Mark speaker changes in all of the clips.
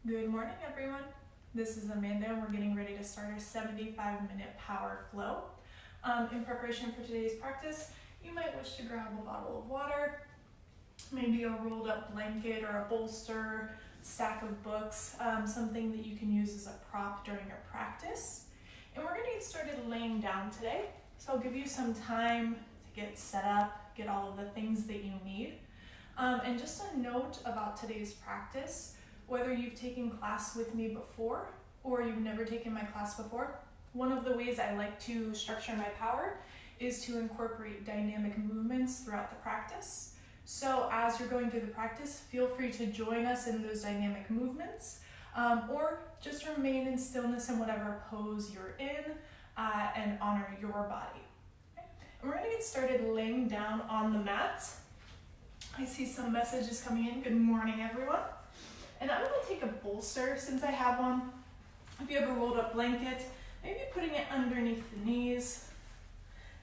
Speaker 1: Good morning, everyone. This is Amanda, and we're getting ready to start our 75-minute power flow. In preparation for today's practice, you might wish to grab a bottle of water, maybe a rolled up blanket or a bolster, stack of books, something that you can use as a prop during your practice. And we're going to get started laying down today. So I'll give you some time to get set up, get all of the things that you need. And just a note about today's practice. Whether you've taken class with me before or you've never taken my class before, one of the ways I like to structure my power is to incorporate dynamic movements throughout the practice. So as you're going through the practice, feel free to join us in those dynamic movements or just remain in stillness in whatever pose you're in and honor your body. Okay. And we're going to get started laying down on the mat. I see some messages coming in. Good morning, everyone. And I'm going to take a bolster since I have one. If you have a rolled up blanket, maybe putting it underneath the knees.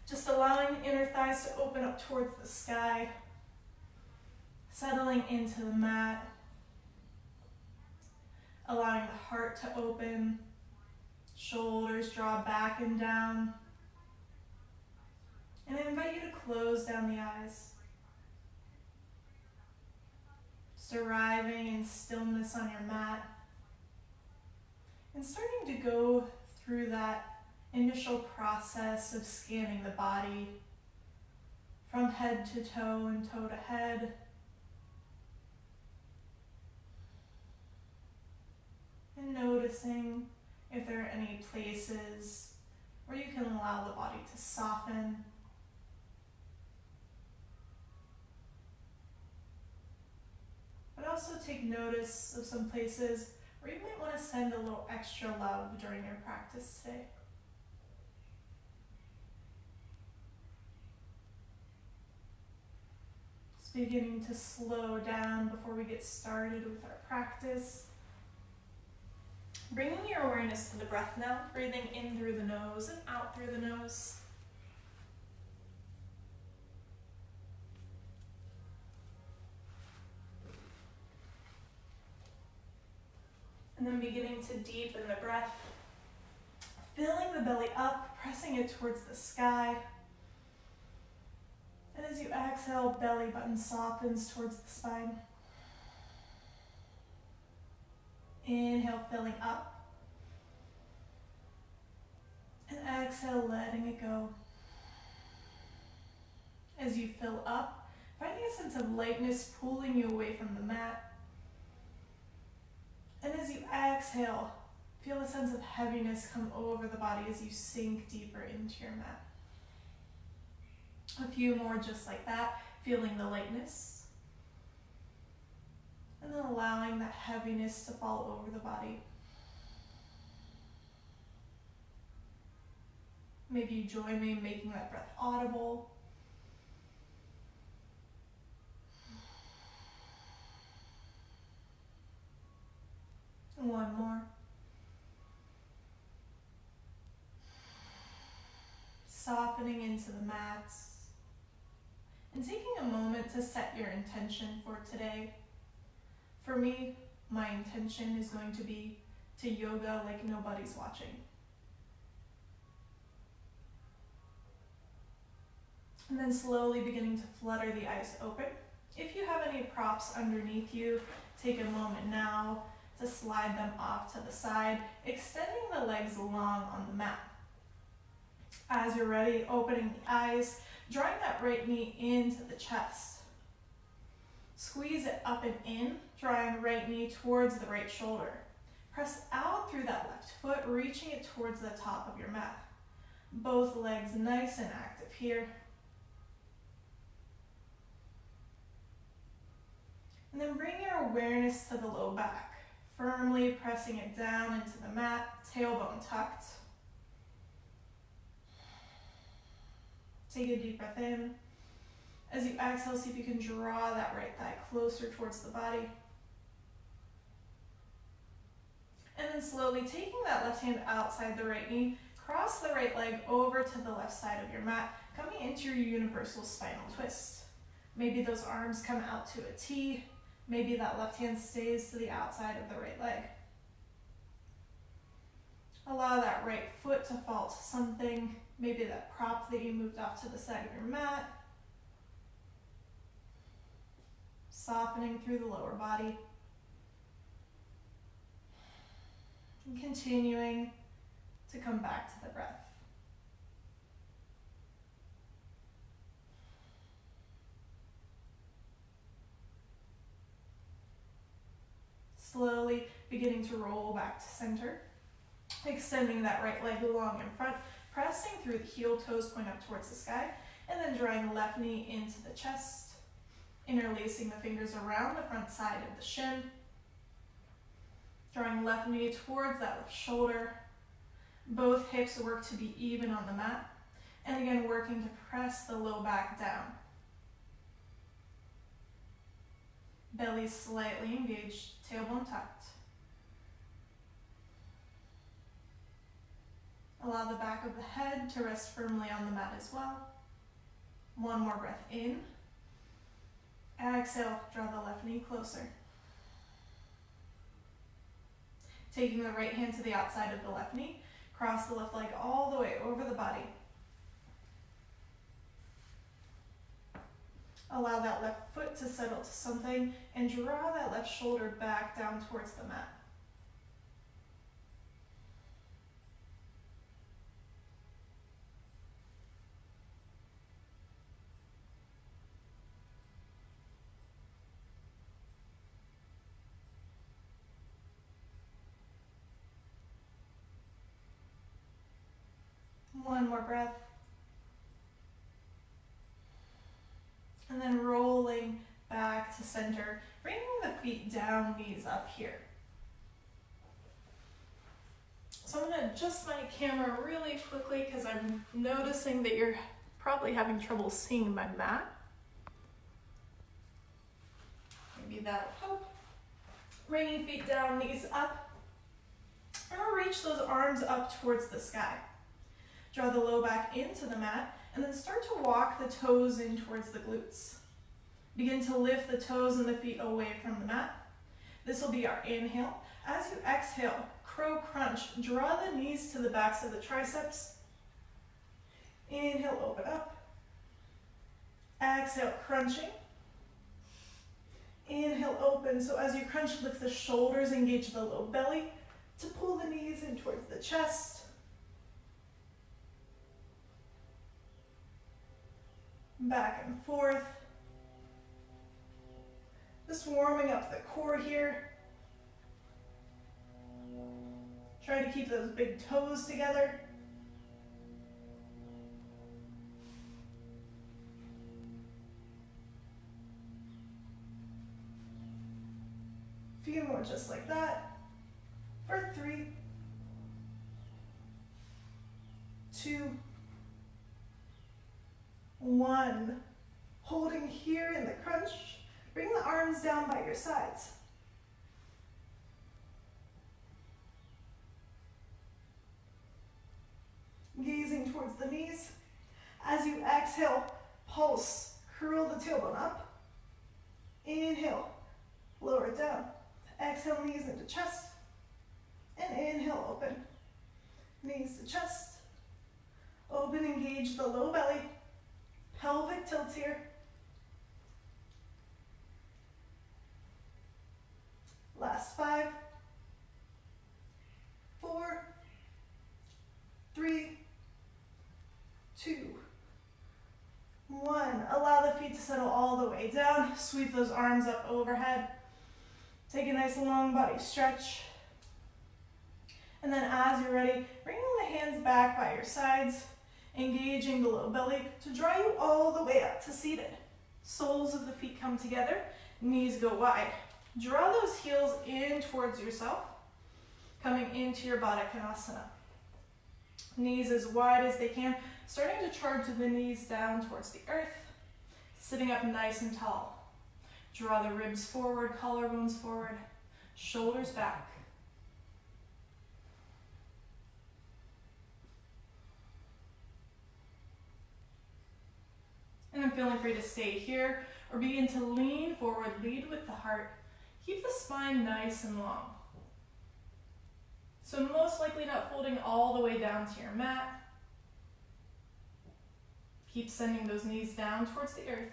Speaker 1: Just allowing the inner thighs to open up towards the sky. Settling into the mat. Allowing the heart to open. Shoulders draw back and down. And I invite you to close down the eyes. Arriving in stillness on your mat and starting to go through that initial process of scanning the body from head to toe and toe to head. And noticing if there are any places where you can allow the body to soften. But also take notice of some places where you might want to send a little extra love during your practice today. Just beginning to slow down before we get started with our practice. Bringing your awareness to the breath now, breathing in through the nose and out through the nose. And then beginning to deepen the breath, filling the belly up, pressing it towards the sky. And as you exhale, belly button softens towards the spine. Inhale, filling up. And exhale, letting it go. As you fill up, finding a sense of lightness pulling you away from the mat. And as you exhale, feel a sense of heaviness come over the body as you sink deeper into your mat. A few more just like that, feeling the lightness. And then allowing that heaviness to fall over the body. Maybe you join me in making that breath audible. One more. Softening into the mats. And taking a moment to set your intention for today. For me, my intention is going to be to yoga like nobody's watching. And then slowly beginning to flutter the eyes open. If you have any props underneath you, take a moment now to slide them off to the side, extending the legs long on the mat. As you're ready, opening the eyes, drawing that right knee into the chest. Squeeze it up and in, drawing right knee towards the right shoulder. Press out through that left foot, reaching it towards the top of your mat. Both legs nice and active here. And then bring your awareness to the low back. Firmly pressing it down into the mat, tailbone tucked. Take a deep breath in. As you exhale, see if you can draw that right thigh closer towards the body. And then slowly taking that left hand outside the right knee, cross the right leg over to the left side of your mat, coming into your universal spinal twist. Maybe those arms come out to a T. Maybe that left hand stays to the outside of the right leg. Allow that right foot to fall to something, maybe that prop that you moved off to the side of your mat. Softening through the lower body. And continuing to come back to the breath. Slowly beginning to roll back to center. Extending that right leg long in front, pressing through the heel, toes point up towards the sky, and then drawing the left knee into the chest, interlacing the fingers around the front side of the shin, drawing left knee towards that left shoulder. Both hips work to be even on the mat, and again working to press the low back down. Belly slightly engaged, tailbone tucked. Allow the back of the head to rest firmly on the mat as well. One more breath in. Exhale, draw the left knee closer. Taking the right hand to the outside of the left knee, cross the left leg all the way over the body. Allow that left foot to settle to something and draw that left shoulder back down towards the mat. One more breath. And then rolling back to center, bringing the feet down, knees up here. So I'm going to adjust my camera really quickly because I'm noticing that you're probably having trouble seeing my mat. Maybe that'll help. Bringing feet down, knees up. I'm going to reach those arms up towards the sky. Draw the low back into the mat, and then start to walk the toes in towards the glutes. Begin to lift the toes and the feet away from the mat. This will be our inhale. As you exhale, crow crunch. Draw the knees to the backs of the triceps. Inhale, open up. Exhale, crunching. Inhale, open. So as you crunch, lift the shoulders, engage the low belly to pull the knees in towards the chest. Back and forth. Just warming up the core here. Try to keep those big toes together. Few more just like that. For 3, 2, 1. Holding here in the crunch. Bring the arms down by your sides. Gazing towards the knees. As you exhale, pulse. Curl the tailbone up. Inhale, lower it down. Exhale, knees into chest. And inhale, open. Knees to chest. Open, engage the low belly. Pelvic tilt here. Last 5, 4, 3, 2, 1. Allow the feet to settle all the way down. Sweep those arms up overhead. Take a nice long body stretch. And then as you're ready, bringing the hands back by your sides, engaging the low belly to draw you all the way up to seated. Soles of the feet come together, knees go wide. Draw those heels in towards yourself, coming into your Baddha Konasana. Knees as wide as they can, starting to charge the knees down towards the earth, sitting up nice and tall. Draw the ribs forward, collarbones forward, shoulders back. And I'm feeling free to stay here or begin to lean forward, lead with the heart. Keep the spine nice and long. So most likely not folding all the way down to your mat. Keep sending those knees down towards the earth.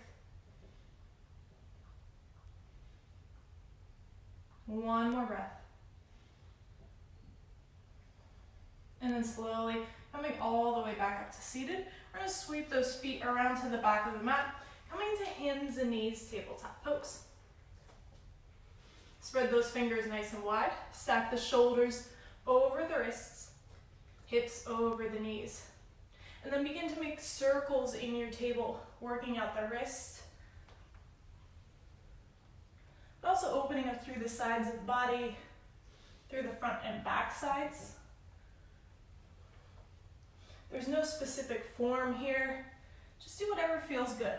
Speaker 1: One more breath. And then slowly coming all the way back up to seated. We're going to sweep those feet around to the back of the mat, coming to hands and knees, tabletop pose. Spread those fingers nice and wide. Stack the shoulders over the wrists, hips over the knees. And then begin to make circles in your table, working out the wrist. But also opening up through the sides of the body, through the front and back sides. There's no specific form here. Just do whatever feels good.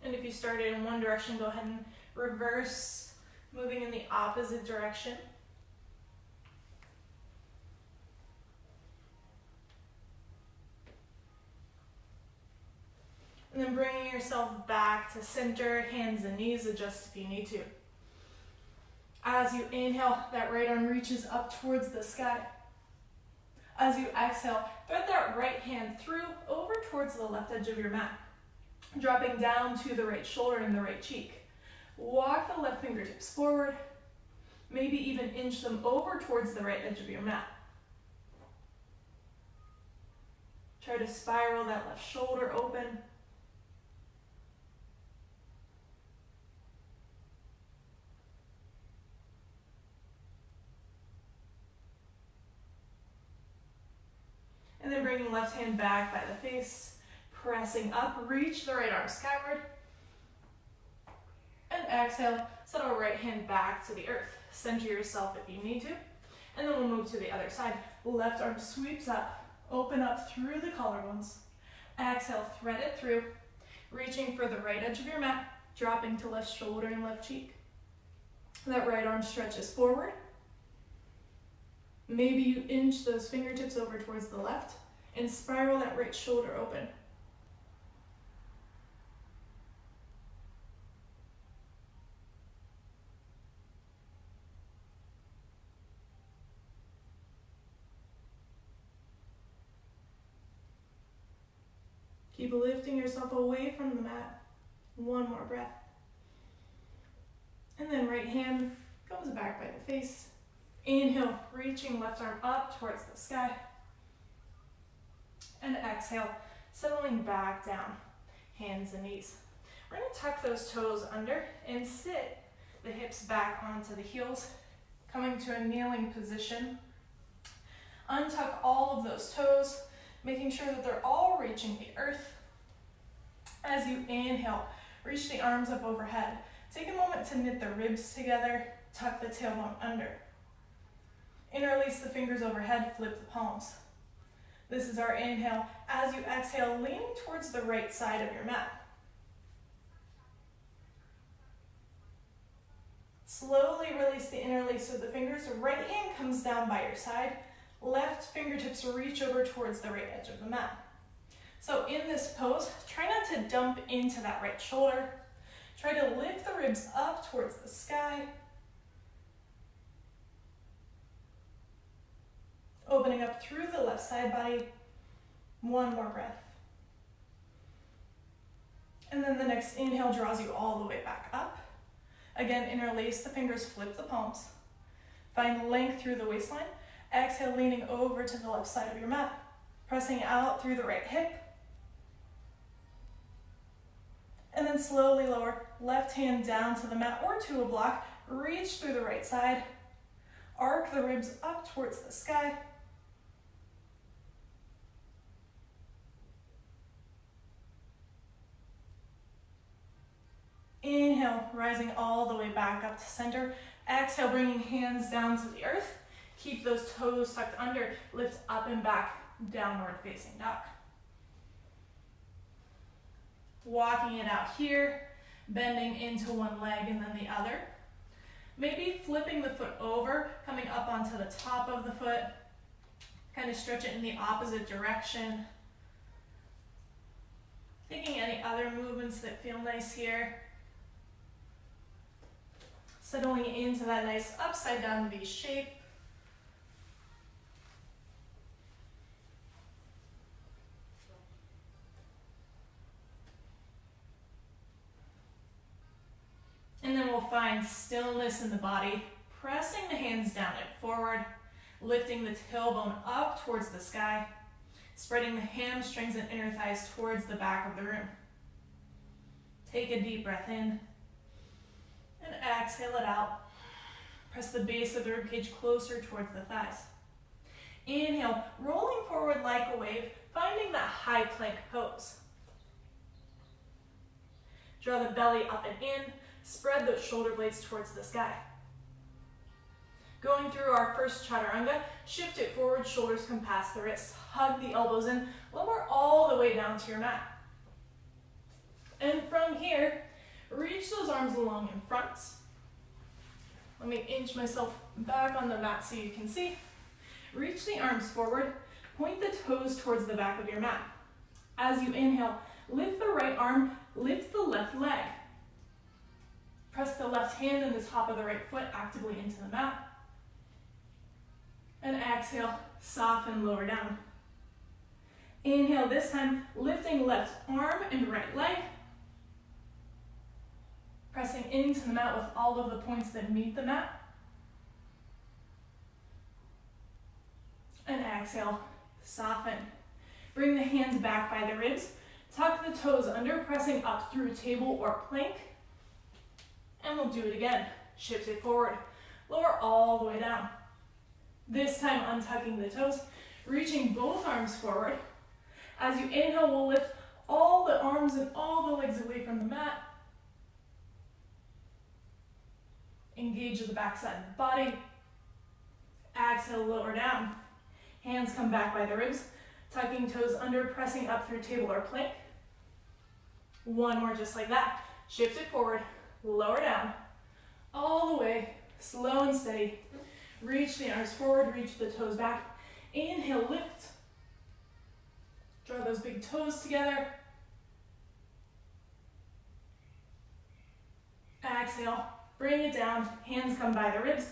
Speaker 1: And if you started in one direction, go ahead and reverse, moving in the opposite direction. And then bringing yourself back to center, hands and knees adjust if you need to. As you inhale, that right arm reaches up towards the sky. As you exhale, thread that right hand through over towards the left edge of your mat, dropping down to the right shoulder and the right cheek. Walk the left fingertips forward, maybe even inch them over towards the right edge of your mat. Try to spiral that left shoulder open. And then bringing left hand back by the face, pressing up, reach the right arm skyward. And exhale, settle right hand back to the earth. Center yourself if you need to. And then we'll move to the other side. Left arm sweeps up, open up through the collarbones. Exhale, thread it through, reaching for the right edge of your mat, dropping to left shoulder and left cheek. That right arm stretches forward. Maybe you inch those fingertips over towards the left and spiral that right shoulder open. Keep lifting yourself away from the mat. One more breath. And then right hand comes back by the face. Inhale, reaching left arm up towards the sky. And exhale, settling back down, hands and knees. We're going to tuck those toes under and sit the hips back onto the heels, coming to a kneeling position. Untuck all of those toes, making sure that they're all reaching the earth. As you inhale, reach the arms up overhead. Take a moment to knit the ribs together, tuck the tailbone under. Interlace the fingers overhead, flip the palms. This is our inhale. As you exhale, leaning towards the right side of your mat. Slowly release the interlace of the fingers. Right hand comes down by your side. Left fingertips reach over towards the right edge of the mat. So in this pose, try not to dump into that right shoulder. Try to lift the ribs up towards the sky. Opening up through the left side body. One more breath. And then the next inhale draws you all the way back up. Again, interlace the fingers, flip the palms. Find length through the waistline. Exhale, leaning over to the left side of your mat. Pressing out through the right hip. And then slowly lower left hand down to the mat or to a block. Reach through the right side. Arc the ribs up towards the sky. Inhale, rising all the way back up to center. Exhale, bringing hands down to the earth. Keep those toes tucked under. Lift up and back, downward facing dog. Walking it out here, bending into one leg and then the other. Maybe flipping the foot over, coming up onto the top of the foot, Kind of stretch it in the opposite direction. Taking any other movements that feel nice here. Settling into that nice upside down V shape. And then we'll find stillness in the body, pressing the hands down and forward, lifting the tailbone up towards the sky, spreading the hamstrings and inner thighs towards the back of the room. Take a deep breath in and exhale it out. Press the base of the ribcage closer towards the thighs. Inhale, rolling forward like a wave, finding that high plank pose. Draw the belly up and in, spread those shoulder blades towards the sky. Going through our first chaturanga, shift it forward, shoulders come past the wrists. Hug the elbows in, lower all the way down to your mat. And from here, reach those arms along in front. Let me inch myself back on the mat so you can see. Reach the arms forward, point the toes towards the back of your mat. As you inhale, lift the right arm, lift the left leg. Press the left hand and the top of the right foot actively into the mat. And exhale, soften, lower down. Inhale this time, lifting left arm and right leg. Pressing into the mat with all of the points that meet the mat. And exhale, soften. Bring the hands back by the ribs. Tuck the toes under, pressing up through table or plank. And we'll do it again. Shift it forward. Lower all the way down. This time untucking the toes, reaching both arms forward. As you inhale, we'll lift all the arms and all the legs away from the mat. Engage the back side of the body. Exhale, lower down. Hands come back by the ribs. Tucking toes under, pressing up through table or plank. One more just like that. Shift it forward, lower down. All the way, slow and steady. Reach the arms forward, reach the toes back. Inhale, lift. Draw those big toes together. Exhale, bring it down. Hands come by the ribs.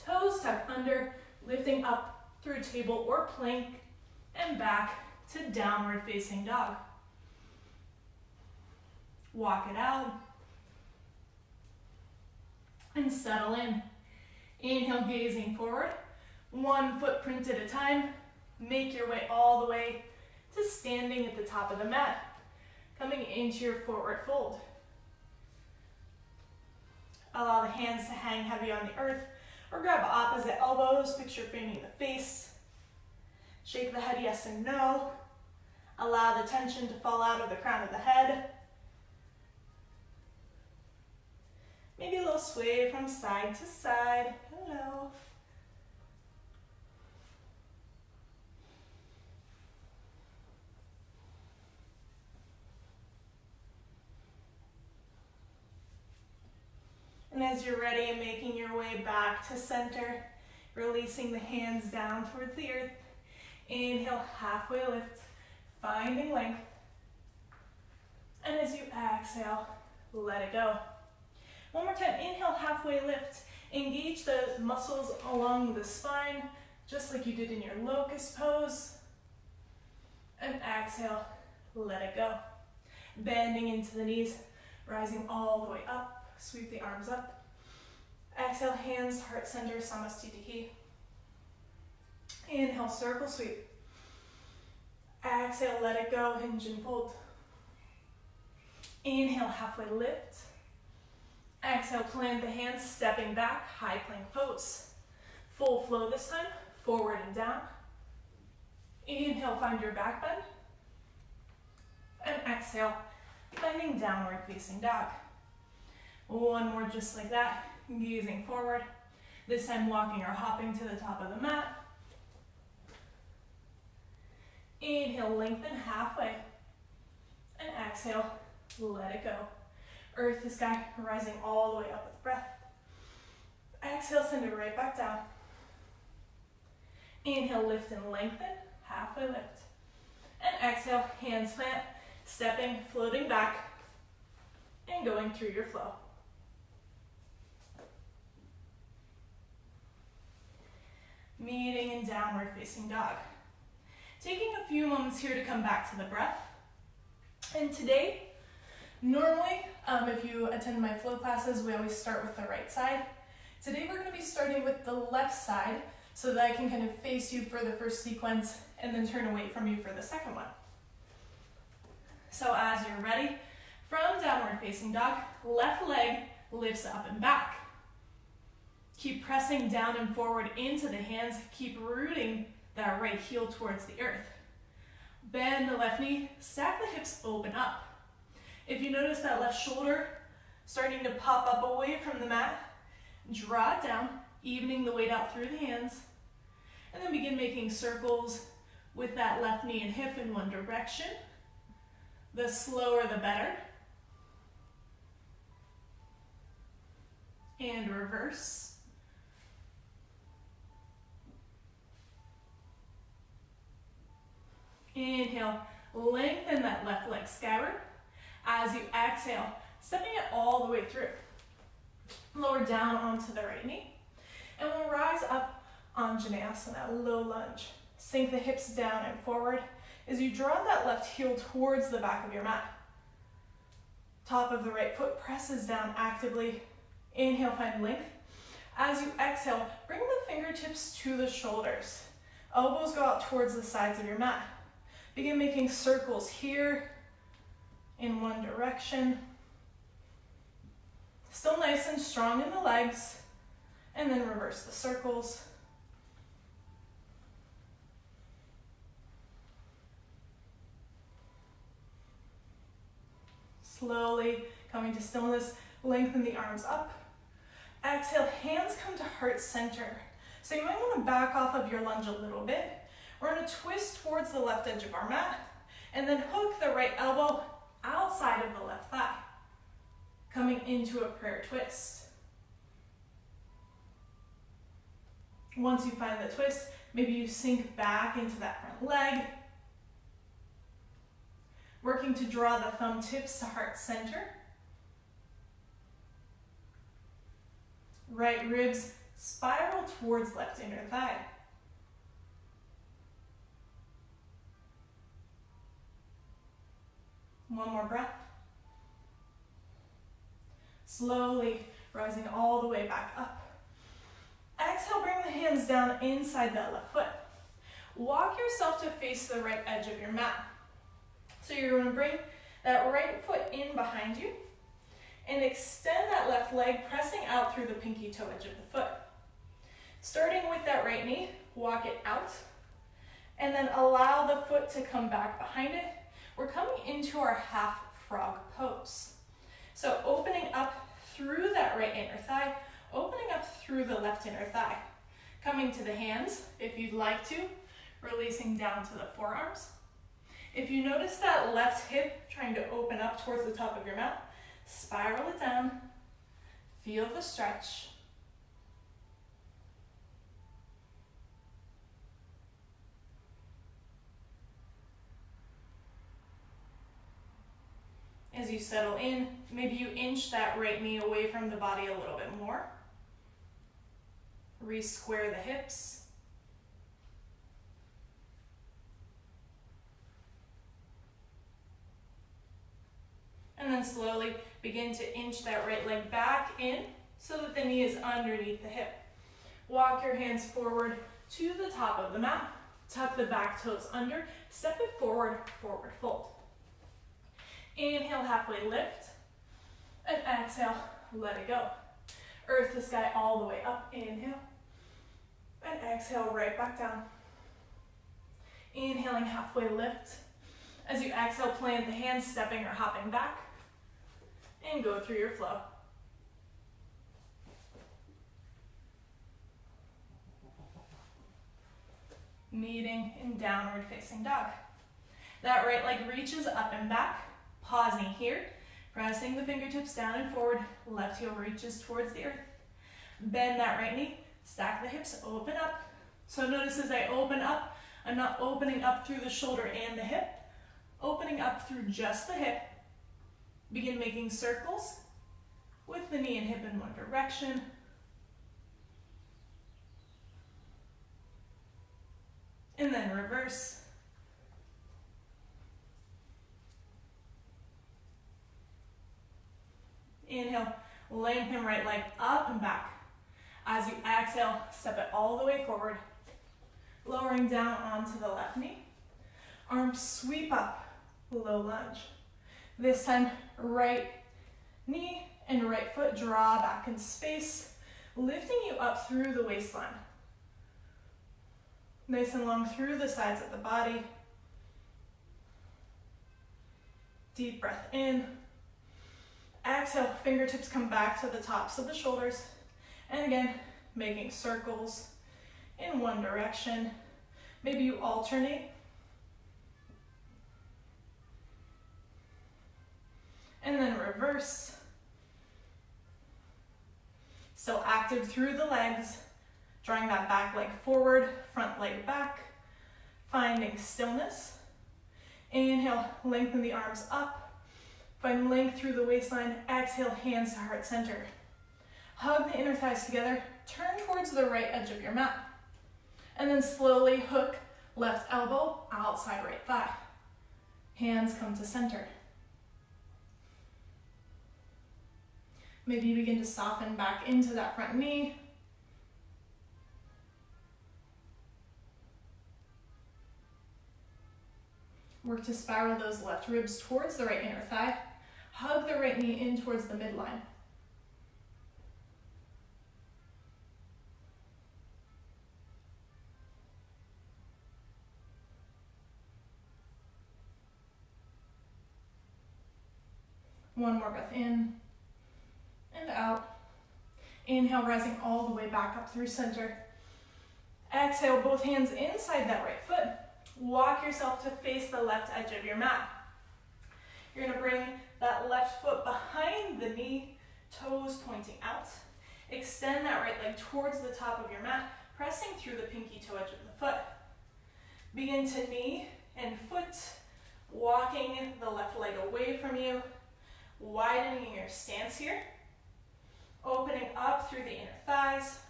Speaker 1: Toes tuck under, lifting up through table or plank and back to downward facing dog. Walk it out. And settle in. Inhale, gazing forward. One footprint at a time. Make your way all the way to standing at the top of the mat. Coming into your forward fold. Allow the hands to hang heavy on the earth or grab opposite elbows. Picture framing the face. Shake the head yes and no. Allow the tension to fall out of the crown of the head. Maybe a little sway from side to side. Hello. And as you're ready and making your way back to center, releasing the hands down towards the earth. Inhale, halfway lift, finding length. And as you exhale, let it go. One more time, inhale, halfway lift. Engage the muscles along the spine, just like you did in your locust pose. And exhale, let it go. Bending into the knees, rising all the way up. Sweep the arms up. Exhale, hands, heart center, Samastitihi. Inhale, circle sweep. Exhale, let it go, hinge and fold. Inhale, halfway lift. Exhale, plant the hands, stepping back, high plank pose. Full flow this time, forward and down. Inhale, find your back bend. And exhale, finding downward facing dog. One more just like that, gazing forward. This time walking or hopping to the top of the mat. Inhale, lengthen halfway. And exhale, let it go. Earth to sky, rising all the way up with breath. Exhale, send it right back down. Inhale, lift and lengthen, halfway lift. And exhale, hands plant, stepping, floating back, and going through your flow. Meeting in downward facing dog. Taking a few moments here to come back to the breath. And today, normally, if you attend my flow classes, we always start with the right side. Today we're going to be starting with the left side so that I can kind of face you for the first sequence and then turn away from you for the second one. So as you're ready, from downward facing dog, left leg lifts up and back. Keep pressing down and forward into the hands. Keep rooting that right heel towards the earth. Bend the left knee, stack the hips, open up. If you notice that left shoulder starting to pop up away from the mat, draw it down, evening the weight out through the hands, and then begin making circles with that left knee and hip in one direction. The slower the better. And reverse. Inhale, lengthen that left leg skyward. As you exhale, stepping it all the way through. Lower down onto the right knee. And we'll rise up on Vinyasa, low lunge. Sink the hips down and forward as you draw that left heel towards the back of your mat. Top of the right foot presses down actively. Inhale, find length. As you exhale, bring the fingertips to the shoulders. Elbows go out towards the sides of your mat. Begin making circles here in one direction. Still nice and strong in the legs. And then reverse the circles. Slowly coming to stillness, lengthen the arms up. Exhale, hands come to heart center. So you might want to back off of your lunge a little bit. We're going to twist towards the left edge of our mat and then hook the right elbow outside of the left thigh, coming into a prayer twist. Once you find the twist, maybe you sink back into that front leg, working to draw the thumb tips to heart center. Right ribs spiral towards left inner thigh. One more breath. Slowly rising all the way back up. Exhale, bring the hands down inside that left foot. Walk yourself to face the right edge of your mat. So you're going to bring that right foot in behind you and extend that left leg, pressing out through the pinky toe edge of the foot. Starting with that right knee, walk it out, and then allow the foot to come back behind it. We're coming into our half frog pose. So opening up through that right inner thigh, opening up through the left inner thigh. Coming to the hands, if you'd like to, releasing down to the forearms. If you notice that left hip trying to open up towards the top of your mat, spiral it down, feel the stretch. As you settle in, maybe you inch that right knee away from the body a little bit more. Re-square the hips. And then slowly begin to inch that right leg back in so that the knee is underneath the hip. Walk your hands forward to the top of the mat. Tuck the back toes under. Step it forward, forward fold. Inhale, halfway lift. And exhale, let it go. Earth to sky all the way up. Inhale. And exhale, right back down. Inhaling, halfway lift. As you exhale, plant the hands, stepping or hopping back. And go through your flow. Meeting in downward facing dog. That right leg reaches up and back. Pausing here, pressing the fingertips down and forward. Left heel reaches towards the earth. Bend that right knee, stack the hips, open up. So notice as I open up, I'm not opening up through the shoulder and the hip, opening up through just the hip. Begin making circles with the knee and hip in one direction. And then reverse. Inhale, lengthen right leg up and back. As you exhale, step it all the way forward, lowering down onto the left knee. Arms sweep up, low lunge. This time, right knee and right foot draw back in space, lifting you up through the waistline. Nice and long through the sides of the body. Deep breath in. Exhale, fingertips come back to the tops of the shoulders. And again, making circles in one direction. Maybe you alternate. And then reverse. Still active through the legs, drawing that back leg forward, front leg back, finding stillness. Inhale, lengthen the arms up. Find length through the waistline. Exhale, hands to heart center. Hug the inner thighs together. Turn towards the right edge of your mat. And then slowly hook left elbow outside right thigh. Hands come to center. Maybe you begin to soften back into that front knee. Work to spiral those left ribs towards the right inner thigh. Hug the right knee in towards the midline. One more breath in and out. Inhale, rising all the way back up through center. Exhale, both hands inside that right foot. Walk yourself to face the left edge of your mat. You're gonna bring that left foot behind the knee, toes pointing out. Extend that right leg towards the top of your mat, pressing through the pinky toe edge of the foot. Begin to knee and foot, walking the left leg away from you, widening your stance here. Opening up through the inner thighs,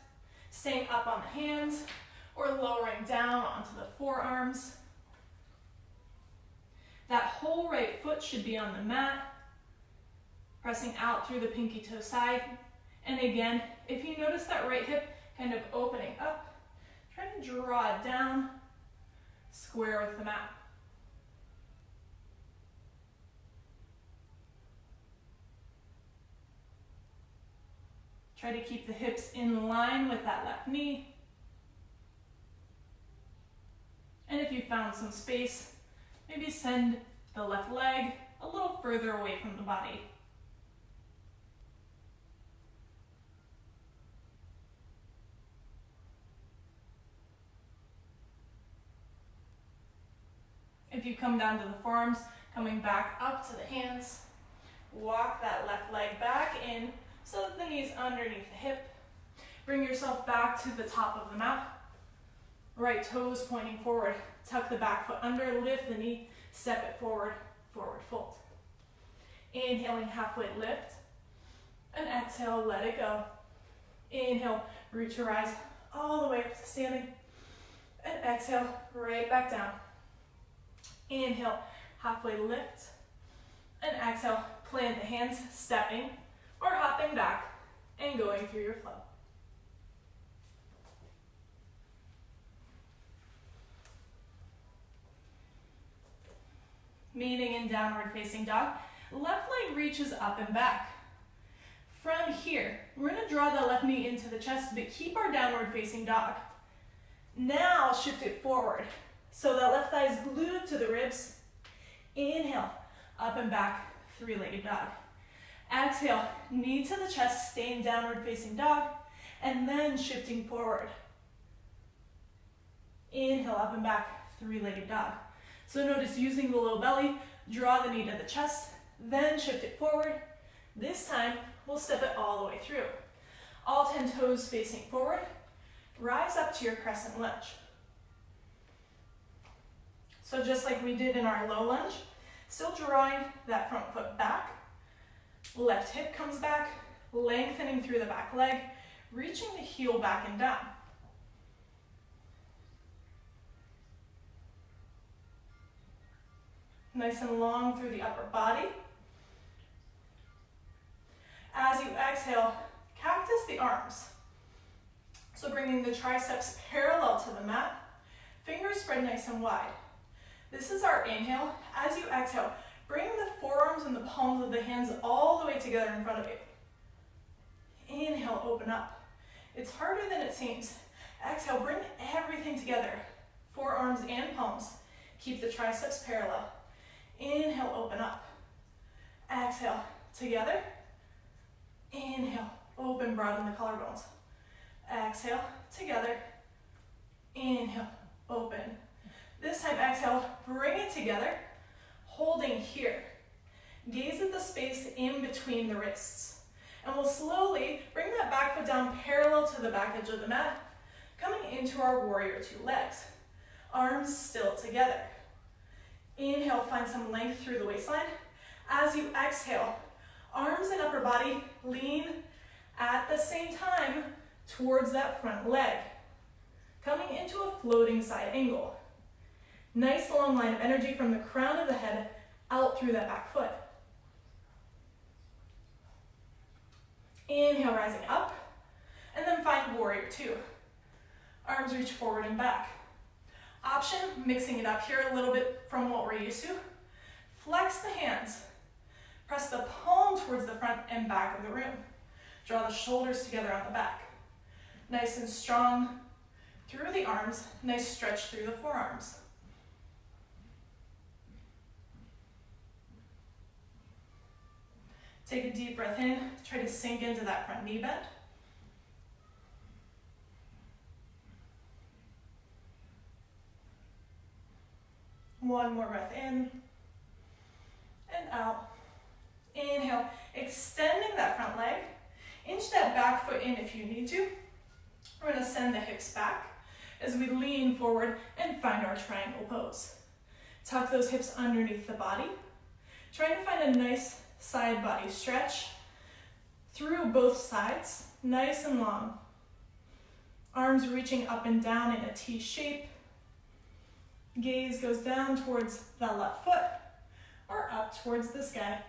Speaker 1: staying up on the hands, or lowering down onto the forearms. That whole right foot should be on the mat, pressing out through the pinky toe side. And again, if you notice that right hip kind of opening up, try to draw it down, square with the mat. Try to keep the hips in line with that left knee. And if you found some space, maybe send the left leg a little further away from the body. If you come down to the forearms, coming back up to the hands, walk that left leg back in so that the knee's underneath the hip. Bring yourself back to the top of the mat. Right toes pointing forward. Tuck the back foot under, lift the knee, step it forward, forward fold. Inhaling, halfway lift. And exhale, let it go. Inhale, root to rise all the way up to standing. And exhale, right back down. Inhale, halfway lift. And exhale, plant the hands, stepping or hopping back and going through your flow. Meeting in downward facing dog, left leg reaches up and back. From here, we're gonna draw the left knee into the chest, but keep our downward facing dog. Now shift it forward. So that left thigh is glued to the ribs. Inhale, up and back, three-legged dog. Exhale, knee to the chest, staying downward facing dog, and then shifting forward. Inhale, up and back, three-legged dog. So notice using the low belly, draw the knee to the chest, then shift it forward. This time, we'll step it all the way through. All 10 toes facing forward. rise up to your crescent lunge. So just like we did in our low lunge, still drawing that front foot back, left hip comes back, lengthening through the back leg, reaching the heel back and down. Nice and long through the upper body. As you exhale, cactus the arms. So bringing the triceps parallel to the mat, fingers spread nice and wide. This is our inhale. As you exhale, bring the forearms and the palms of the hands all the way together in front of you. Inhale, open up. It's harder than it seems. Exhale, bring everything together. Forearms and palms. Keep the triceps parallel. Inhale, open up. Exhale, together. Inhale, open, broaden the collarbones. Exhale, together. Inhale, open. This time, exhale, bring it together, holding here. Gaze at the space in between the wrists. And we'll slowly bring that back foot down parallel to the back edge of the mat, coming into our warrior two legs. Arms still together. Inhale, find some length through the waistline. As you exhale, arms and upper body lean at the same time towards that front leg, coming into a floating side angle. Nice long line of energy from the crown of the head out through that back foot. Inhale, rising up, and then find warrior two. Arms reach forward and back. Option, mixing it up here a little bit from what we're used to. Flex the hands. Press the palm towards the front and back of the room. Draw the shoulders together on the back. Nice and strong through the arms. Nice stretch through the forearms. Take a deep breath in. Try to sink into that front knee bend. One more breath in and out. Inhale, extending that front leg. Inch that back foot in if you need to. We're going to send the hips back as we lean forward and find our triangle pose. Tuck those hips underneath the body. Try to find a nice side body stretch through both sides, nice and long. Arms reaching up and down in a T shape. Gaze goes down towards the left foot or up towards the sky.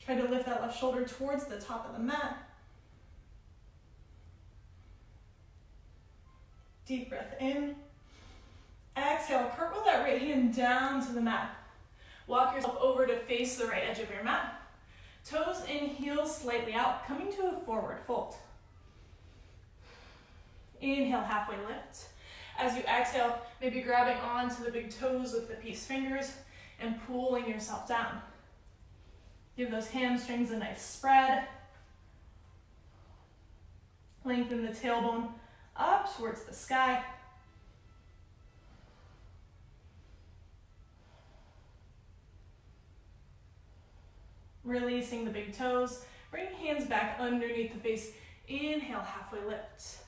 Speaker 1: Try to lift that left shoulder towards the top of the mat. Deep breath in. Exhale, cartwheel that right hand down to the mat. Walk yourself over to face the right edge of your mat. Toes in, heels slightly out, coming to a forward fold. Inhale, halfway lift. As you exhale, maybe grabbing onto the big toes with the peace fingers and pulling yourself down. Give those hamstrings a nice spread. Lengthen the tailbone up towards the sky. Releasing the big toes. Bring hands back underneath the face. Inhale, halfway lift.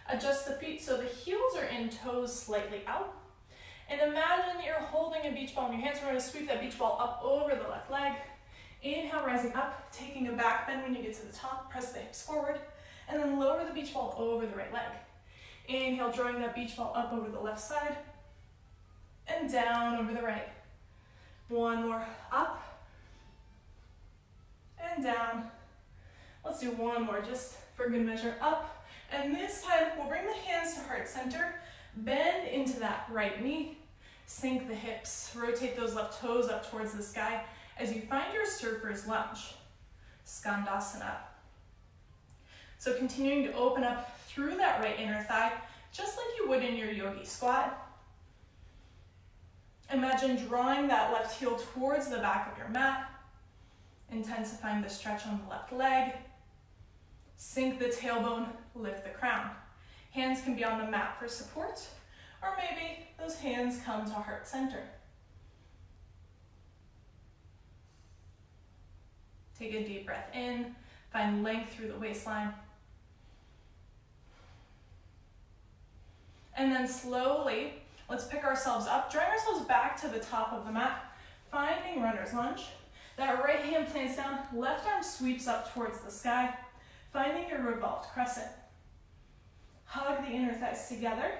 Speaker 1: Adjust the feet so the heels are in, toes slightly out. And imagine that you're holding a beach ball in your hands. We're going to sweep that beach ball up over the left leg. Inhale, rising up, taking a back bend when you get to the top. Press the hips forward. And then lower the beach ball over the right leg. Inhale, drawing that beach ball up over the left side. And down over the right. One more, up. And down. Let's do one more just for good measure. Up. And this time, we'll bring the hands to heart center, bend into that right knee, sink the hips, rotate those left toes up towards the sky as you find your surfer's lunge, Skandasana. So continuing to open up through that right inner thigh, just like you would in your yogi squat. Imagine drawing that left heel towards the back of your mat, intensifying the stretch on the left leg. Sink the tailbone, lift the crown. Hands can be on the mat for support, or maybe those hands come to heart center. Take a deep breath in, Find length through the waistline. And then slowly, let's pick ourselves up, drawing ourselves back to the top of the mat, finding runner's lunge. That right hand plants down, left arm sweeps up towards the sky, finding your revolved crescent. Hug the inner thighs together.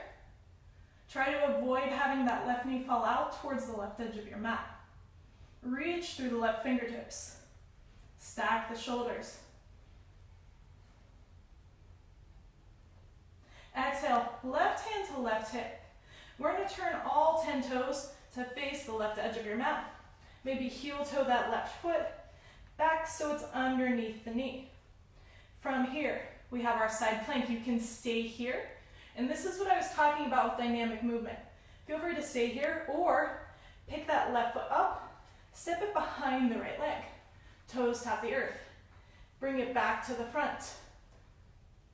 Speaker 1: Try to avoid having that left knee fall out towards the left edge of your mat. Reach through the left fingertips. Stack the shoulders. Exhale, left hand to left hip. We're going to turn all 10 toes to face the left edge of your mat. Maybe heel toe that left foot back so it's underneath the knee. From here, we have our side plank. You can stay here. And this is what I was talking about with dynamic movement. Feel free to stay here or pick that left foot up, step it behind the right leg. Toes tap the earth. Bring it back to the front.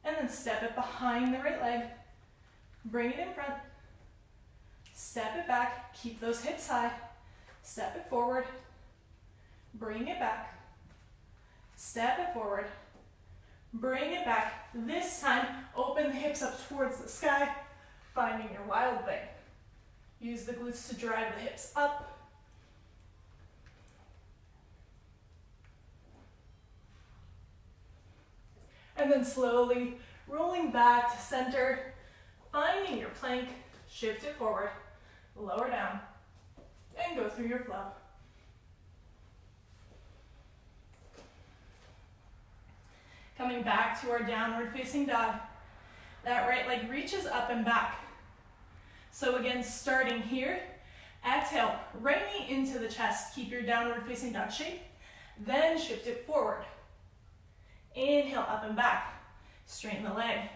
Speaker 1: And then step it behind the right leg. Bring it in front. Step it back. Keep those hips high. Step it forward. Bring it back. Step it forward. Bring it back. This time, open the hips up towards the sky, finding your wild thing. Use the glutes to drive the hips up. And then slowly rolling back to center, finding your plank, shift it forward, lower down, and go through your flow. Coming back to our downward facing dog. That right leg reaches up and back. So again, starting here, exhale, right knee into the chest. Keep your downward facing dog shape. Then shift it forward. Inhale, up and back. Straighten the leg.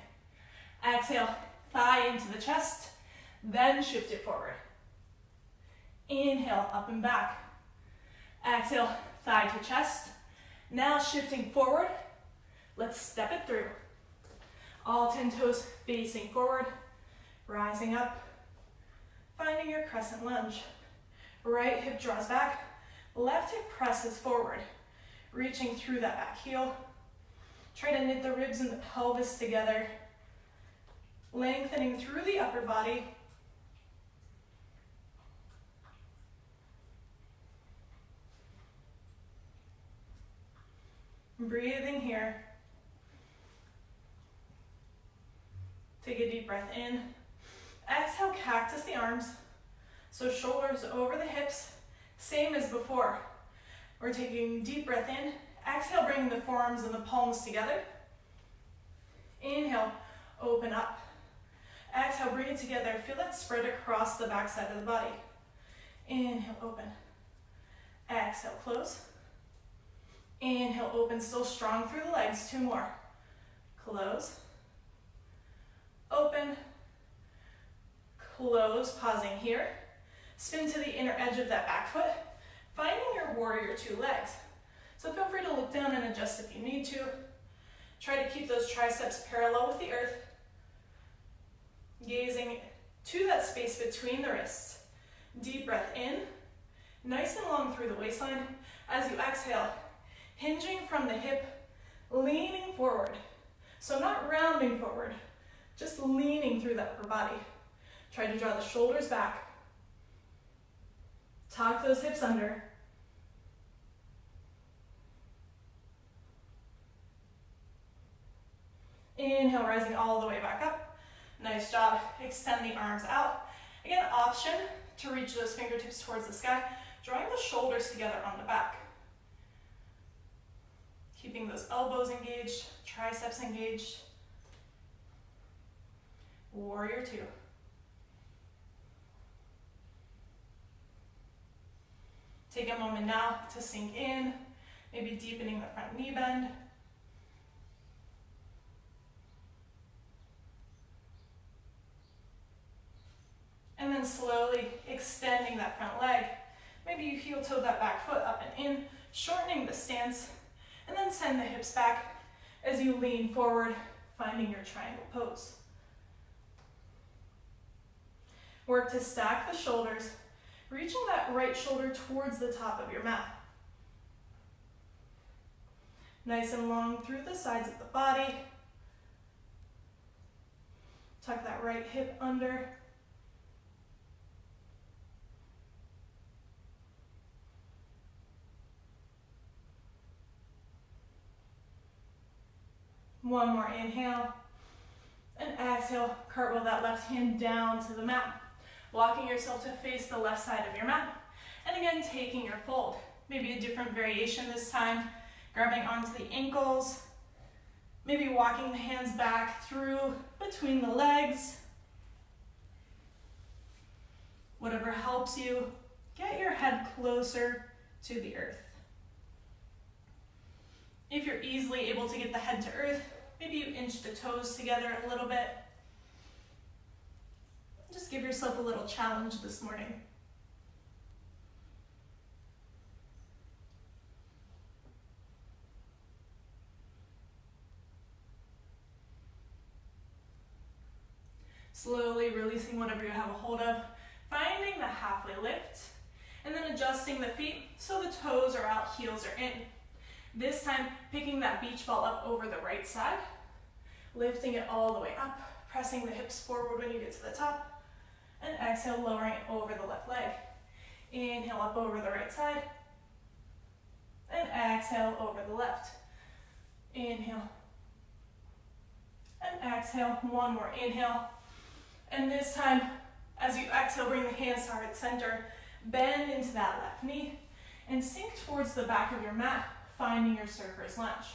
Speaker 1: Exhale, thigh into the chest. Then shift it forward. Inhale, up and back. Exhale, thigh to chest. Now shifting forward. Let's step it through. All 10 toes facing forward, rising up, finding your crescent lunge. Right hip draws back, left hip presses forward, reaching through that back heel. Try to knit the ribs and the pelvis together, lengthening through the upper body. Breathing here. Take a deep breath in. Exhale, cactus the arms. So shoulders over the hips, same as before. We're taking a deep breath in. Exhale, bringing the forearms and the palms together. Inhale, open up. Exhale, bring it together. Feel that spread across the back side of the body. Inhale, open. Exhale, close. Inhale, open, still strong through the legs. 2 more. Close. Open. Close, pausing here. Spin to the inner edge of that back foot, finding your warrior 2 legs. So feel free to look down and adjust if you need to. Try to keep those triceps parallel with the earth. Gazing to that space between the wrists. Deep breath in, nice and long through the waistline. As you exhale, hinging from the hip, leaning forward. So not rounding forward, just leaning through that upper body. Try to draw the shoulders back. Tuck those hips under. Inhale, rising all the way back up. Nice job. Extend the arms out. Again, option to reach those fingertips towards the sky, drawing the shoulders together on the back. Keeping those elbows engaged, triceps engaged. Warrior 2. Take a moment now to sink in, maybe deepening the front knee bend. And then slowly extending that front leg. Maybe you heel toe that back foot up and in, shortening the stance, and then send the hips back as you lean forward, finding your triangle pose. Work to stack the shoulders, reaching that right shoulder towards the top of your mat. Nice and long through the sides of the body. Tuck that right hip under. One more inhale. And exhale, cartwheel that left hand down to the mat. Walking yourself to face the left side of your mat. And again, taking your fold. Maybe a different variation this time. Grabbing onto the ankles. Maybe walking the hands back through between the legs. Whatever helps you, get your head closer to the earth. If you're easily able to get the head to earth, maybe you inch the toes together a little bit. Just give yourself a little challenge this morning. Slowly releasing whatever you have a hold of, finding the halfway lift, and then adjusting the feet so the toes are out, heels are in. This time, picking that beach ball up over the right side, lifting it all the way up, pressing the hips forward when you get to the top, and exhale, lowering it over the left leg. Inhale up over the right side, and exhale over the left. Inhale, and exhale, one more inhale. And this time, as you exhale, bring the hands to heart center, bend into that left knee, and sink towards the back of your mat, finding your surfer's lunge.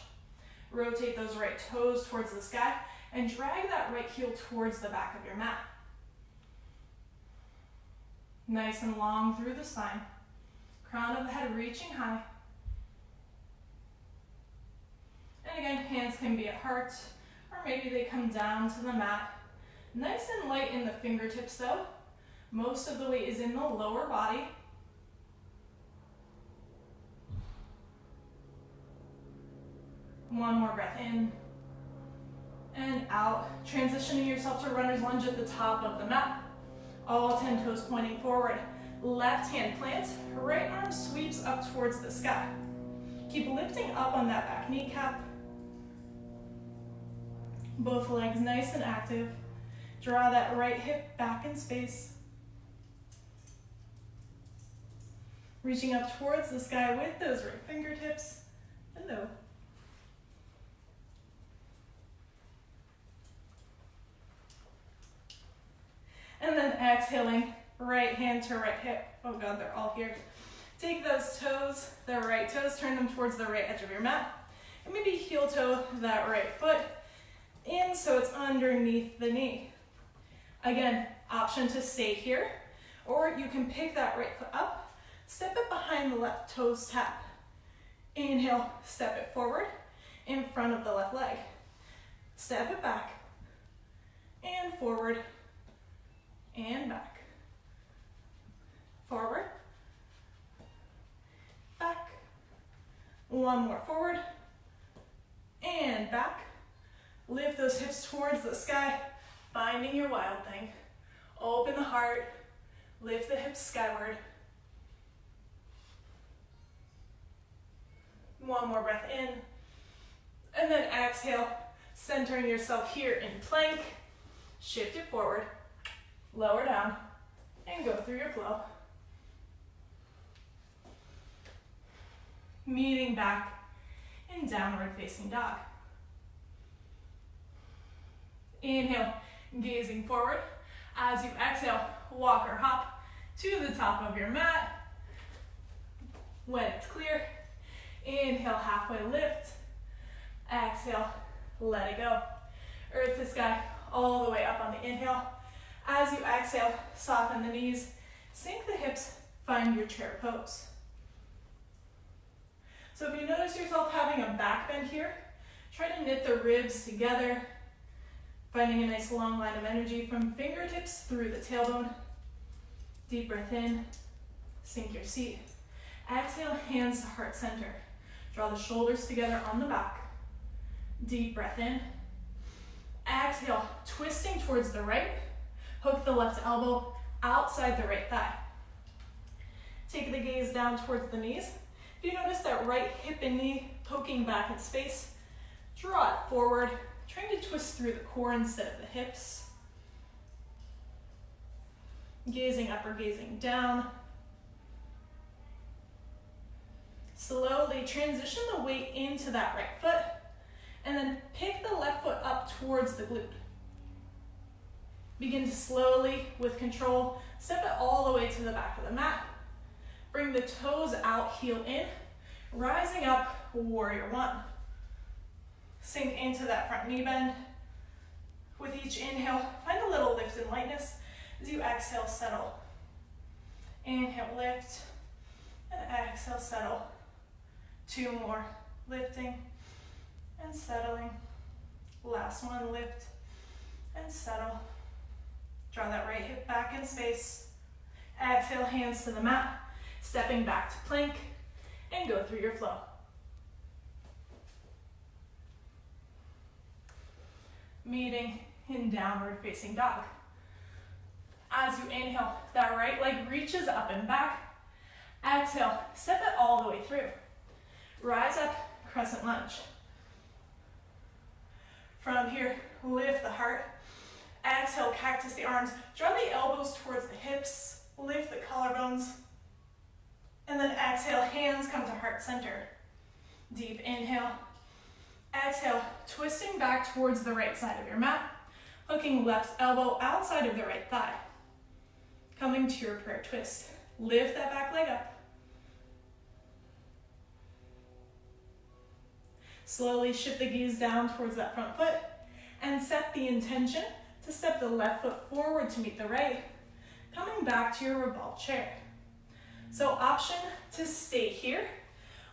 Speaker 1: Rotate those right toes towards the sky, and drag that right heel towards the back of your mat. Nice and long through the spine. Crown of the head reaching high. And again, hands can be at heart, or maybe they come down to the mat. Nice and light in the fingertips though. Most of the weight is in the lower body. One more breath in and out. Transitioning yourself to runner's lunge at the top of the mat. All 10 toes pointing forward. Left hand plants, right arm sweeps up towards the sky. Keep lifting up on that back kneecap. Both legs nice and active. Draw that right hip back in space. Reaching up towards the sky with those right fingertips. Hello. And then exhaling, right hand to right hip. Oh God, they're all here. Take those toes, the right toes, turn them towards the right edge of your mat. And maybe heel toe that right foot in so it's underneath the knee. Again, option to stay here, or you can pick that right foot up, step it behind the left toes tap. Inhale, step it forward in front of the left leg. Step it back and forward and back. Forward, back. One more forward and back. Lift those hips towards the sky, finding your wild thing. Open the heart, lift the hips skyward. One more breath in, and then exhale, centering yourself here in plank. Shift it forward, lower down, and go through your flow. Meeting back in downward facing dog. Inhale, gazing forward. As you exhale, walk or hop to the top of your mat. When it's clear, inhale, halfway lift. Exhale, let it go. Earth to sky, all the way up on the inhale. As you exhale, soften the knees, sink the hips, find your chair pose. So if you notice yourself having a back bend here, try to knit the ribs together, finding a nice long line of energy from fingertips through the tailbone. Deep breath in, sink your seat. Exhale, hands to heart center. Draw the shoulders together on the back. Deep breath in. Exhale, twisting towards the right. Hook the left elbow outside the right thigh. Take the gaze down towards the knees. If you notice that right hip and knee poking back in space, draw it forward, trying to twist through the core instead of the hips. Gazing up or gazing down. Slowly transition the weight into that right foot, and then pick the left foot up towards the glute. Begin to slowly, with control, step it all the way to the back of the mat. Bring the toes out, heel in, rising up, warrior one. Sink into that front knee bend. With each inhale, find a little lift and lightness. As you exhale, settle. Inhale, lift, and exhale, settle. 2 more, lifting and settling. Last one, lift and settle. Draw that right hip back in space. Exhale, hands to the mat, stepping back to plank, and go through your flow. Meeting in downward facing dog. As you inhale, that right leg reaches up and back. Exhale, step it all the way through. Rise up, crescent lunge. From here, lift the heart. Exhale, cactus the arms. Draw the elbows towards the hips. Lift the collarbones. And then exhale, hands come to heart center. Deep inhale. Exhale, twisting back towards the right side of your mat. Hooking left elbow outside of the right thigh. Coming to your prayer twist. Lift that back leg up. Slowly shift the gaze down towards that front foot and set the intention to step the left foot forward to meet the right, coming back to your revolved chair. So option to stay here,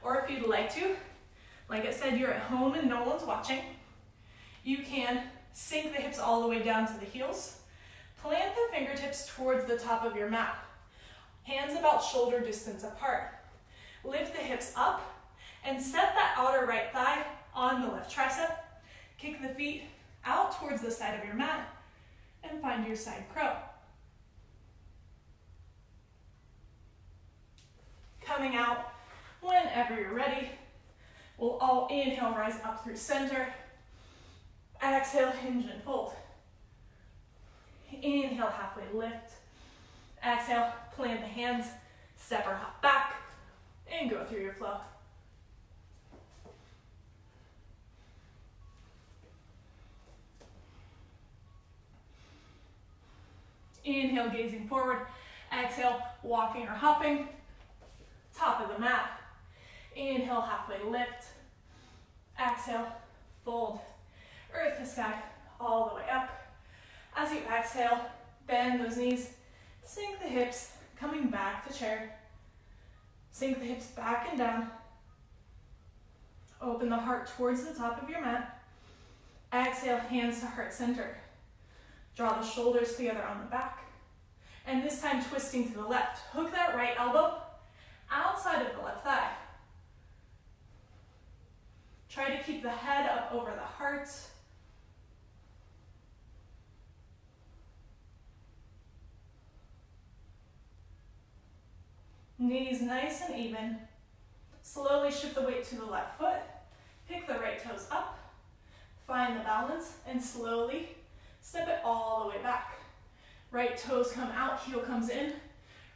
Speaker 1: or if you'd like to, like I said, you're at home and no one's watching, you can sink the hips all the way down to the heels, plant the fingertips towards the top of your mat, hands about shoulder distance apart. Lift the hips up and set that outer right thigh on the left tricep. Kick the feet out towards the side of your mat and find your side crow. Coming out whenever you're ready. We'll all inhale, rise up through center. Exhale, hinge and fold. Inhale, halfway lift. Exhale, plant the hands, step or hop back, and go through your flow. Inhale, gazing forward. Exhale, walking or hopping. Top of the mat. Inhale, halfway lift. Exhale, fold. Earth to sky, all the way up. As you exhale, bend those knees. Sink the hips, coming back to chair. Sink the hips back and down. Open the heart towards the top of your mat. Exhale, hands to heart center. Draw the shoulders together on the back. And this time twisting to the left. Hook that right elbow outside of the left thigh. Try to keep the head up over the heart. Knees nice and even. Slowly shift the weight to the left foot. Pick the right toes up. Find the balance and slowly step it all the way back. Right toes come out, heel comes in.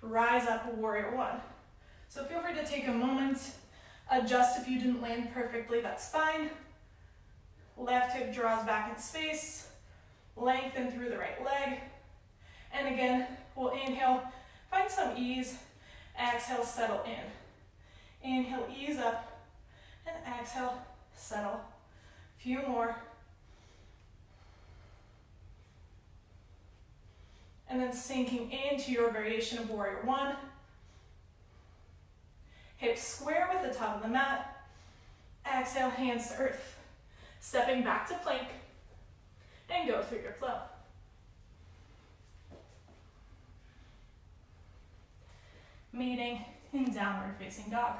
Speaker 1: Rise up, warrior one. So feel free to take a moment. Adjust if you didn't land perfectly, that's fine. Left hip draws back in space. Lengthen through the right leg. And again, we'll inhale, find some ease. Exhale, settle in. Inhale, ease up. And exhale, settle. Few more. And then sinking into your variation of warrior one. Hips square with the top of the mat. Exhale, hands to earth. Stepping back to plank. And go through your flow. Meeting in downward facing dog.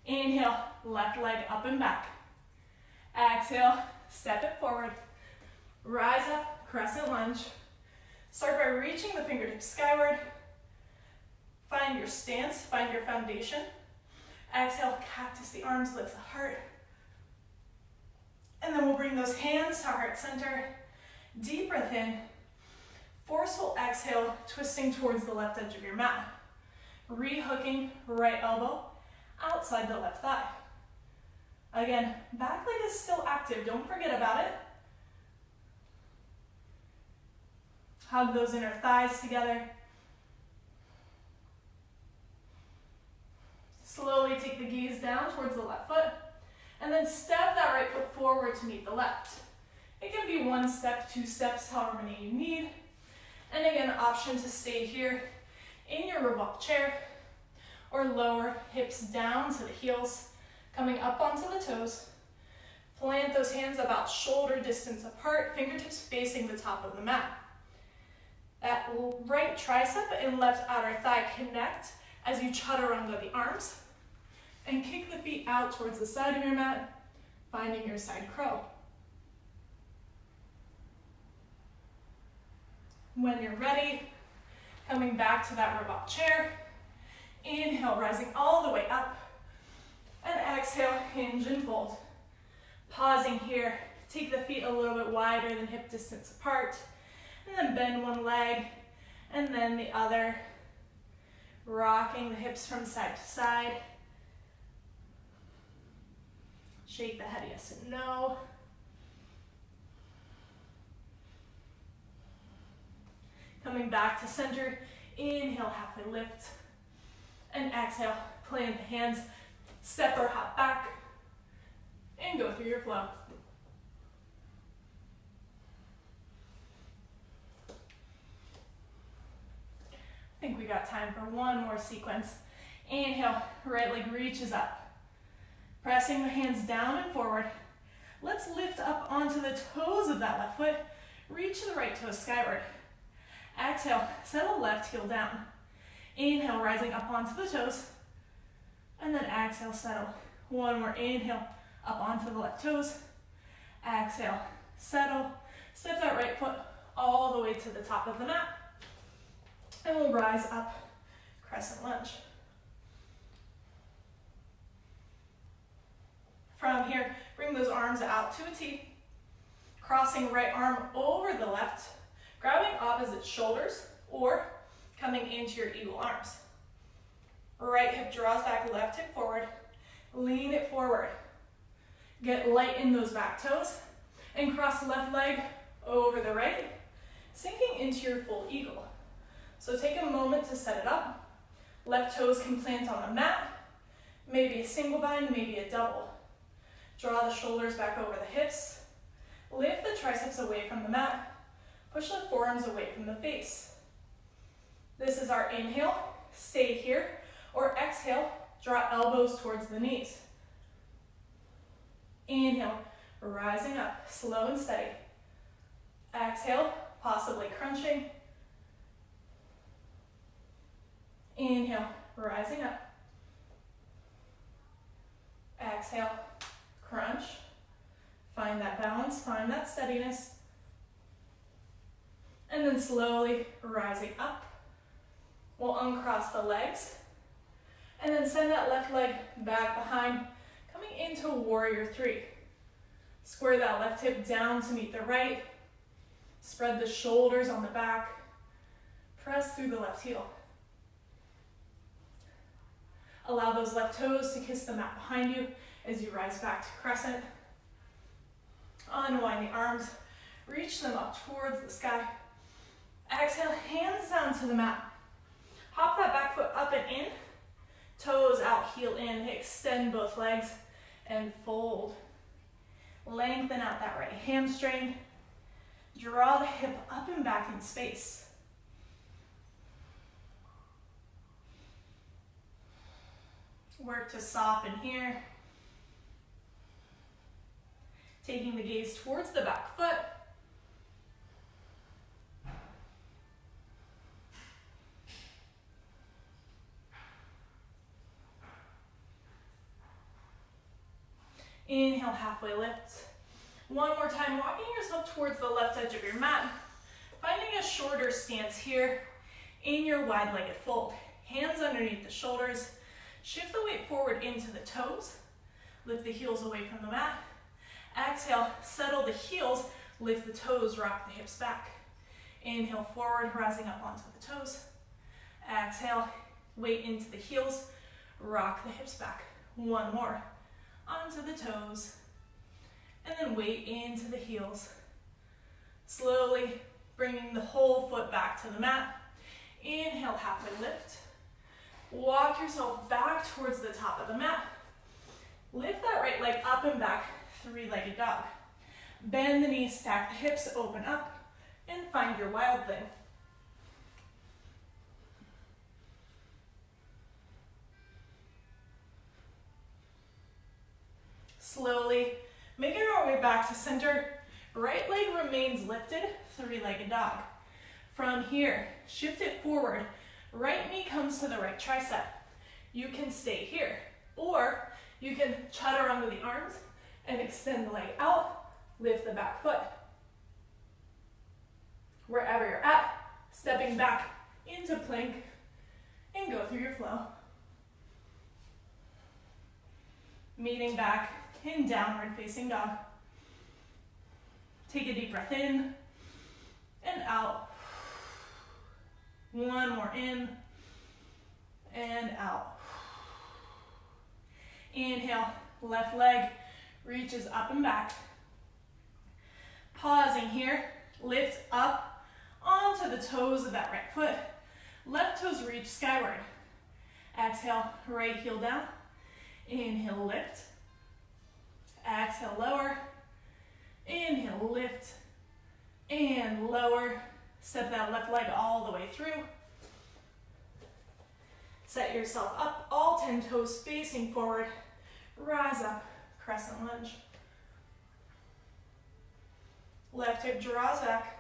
Speaker 1: Inhale, left leg up and back. Exhale, step it forward. Rise up, crescent lunge. Start by reaching the fingertips skyward. Find your stance, find your foundation. Exhale, cactus the arms, lift the heart. And then we'll bring those hands to heart center. Deep breath in. Forceful exhale, twisting towards the left edge of your mat. Rehooking right elbow outside the left thigh. Again, back leg is still active. Don't forget about it. Hug those inner thighs together. Slowly take the gaze down towards the left foot, and then step that right foot forward to meet the left. It can be 1 step, 2 steps, however many you need. And again, option to stay here in your robot chair, or lower hips down to the heels, coming up onto the toes. Plant those hands about shoulder distance apart, fingertips facing the top of the mat. That right tricep and left outer thigh connect as you chaturanga the arms, and kick the feet out towards the side of your mat, finding your side crow. When you're ready, coming back to that robot chair, inhale, rising all the way up, and exhale, hinge and fold. Pausing here, take the feet a little bit wider than hip distance apart, and then bend one leg, and then the other, rocking the hips from side to side. Shake the head yes and no. Coming back to center, inhale, halfway lift, and exhale, plant the hands, step or hop back, and go through your flow. I think we got time for one more sequence. Inhale, right leg reaches up. Pressing the hands down and forward. Let's lift up onto the toes of that left foot. Reach the right toe skyward. Exhale, settle left heel down. Inhale, rising up onto the toes. And then exhale, settle. One more inhale, up onto the left toes. Exhale, settle. Step that right foot all the way to the top of the mat. And we'll rise up, crescent lunge. From here, bring those arms out to a T. Crossing right arm over the left, grabbing opposite shoulders, or coming into your eagle arms. Right hip draws back, left hip forward. Lean it forward. Get light in those back toes, and cross left leg over the right, sinking into your full eagle. So take a moment to set it up. Left toes can plant on the mat, maybe a single bind, maybe a double. Draw the shoulders back over the hips. Lift the triceps away from the mat. Push the forearms away from the face. This is our inhale, stay here, or exhale, draw elbows towards the knees. Inhale, rising up, slow and steady. Exhale, possibly crunching. Inhale, rising up. Exhale, crunch. Find that balance, find that steadiness. And then slowly rising up. We'll uncross the legs. And then send that left leg back behind, coming into warrior three. Square that left hip down to meet the right. Spread the shoulders on the back. Press through the left heel. Allow those left toes to kiss the mat behind you as you rise back to crescent. Unwind the arms, reach them up towards the sky. Exhale, hands down to the mat. Hop that back foot up and in, toes out, heel in, extend both legs and fold. Lengthen out that right hamstring. Draw the hip up and back in space. Work to soften here. Taking the gaze towards the back foot. Inhale, halfway lift. One more time, walking yourself towards the left edge of your mat. Finding a shorter stance here in your wide-legged fold. Hands underneath the shoulders. Shift the weight forward into the toes. Lift the heels away from the mat. Exhale, settle the heels, lift the toes, rock the hips back. Inhale forward, rising up onto the toes. Exhale, weight into the heels, rock the hips back. One more, onto the toes. And then weight into the heels. Slowly bringing the whole foot back to the mat. Inhale, halfway lift. Walk yourself back towards the top of the mat. Lift that right leg up and back, three-legged dog. Bend the knees, stack the hips, open up, and find your wild thing. Slowly making our way back to center. Right leg remains lifted, three-legged dog. From here, shift it forward. Right knee comes to the right tricep. You can stay here, or you can chaturanga the arms and extend the leg out, lift the back foot. Wherever you're at, stepping back into plank and go through your flow. Meeting back in downward facing dog. Take a deep breath in and out. One more in and out. Inhale, left leg reaches up and back. Pausing here, lift up onto the toes of that right foot. Left toes reach skyward. Exhale, right heel down. Inhale, lift. Exhale, lower. Inhale, lift. And lower. Step that left leg all the way through. Set yourself up, all 10 toes facing forward. Rise up, crescent lunge. Left hip draws back.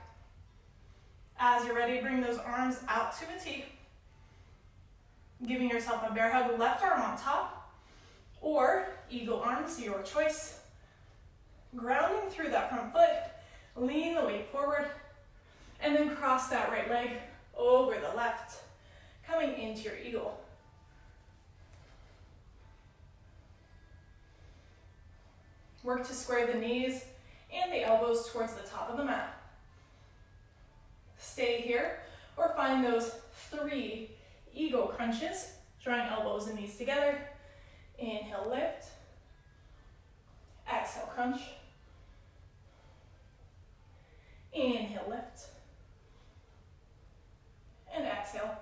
Speaker 1: As you're ready, bring those arms out to a T. Giving yourself a bear hug, left arm on top, or eagle arms, your choice. Grounding through that front foot, lean the weight forward, and then cross that right leg over the left, coming into your eagle. Work to square the knees and the elbows towards the top of the mat. Stay here or find those 3 eagle crunches, drawing elbows and knees together. Inhale, lift. Exhale, crunch. Inhale, lift. And exhale,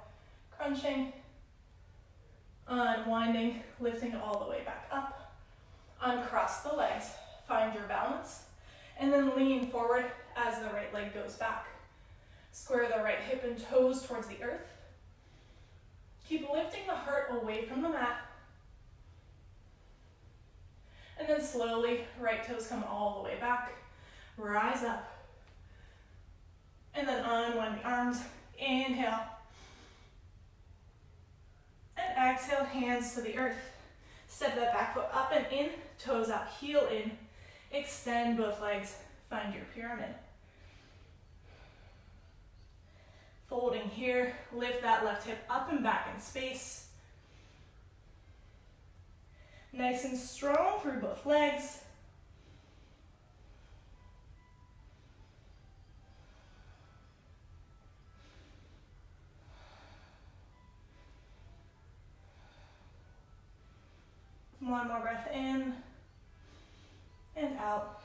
Speaker 1: crunching. Unwinding, lifting all the way back up. Uncross the legs, find your balance, and then lean forward as the right leg goes back. Square the right hip and toes towards the earth. Keep lifting the heart away from the mat. And then slowly, right toes come all the way back. Rise up. And then unwind the arms. Inhale. And exhale, hands to the earth. Step that back foot up and in, toes out, heel in. Extend both legs, find your pyramid. Folding here, lift that left hip up and back in space. Nice and strong through both legs. One more breath in and out.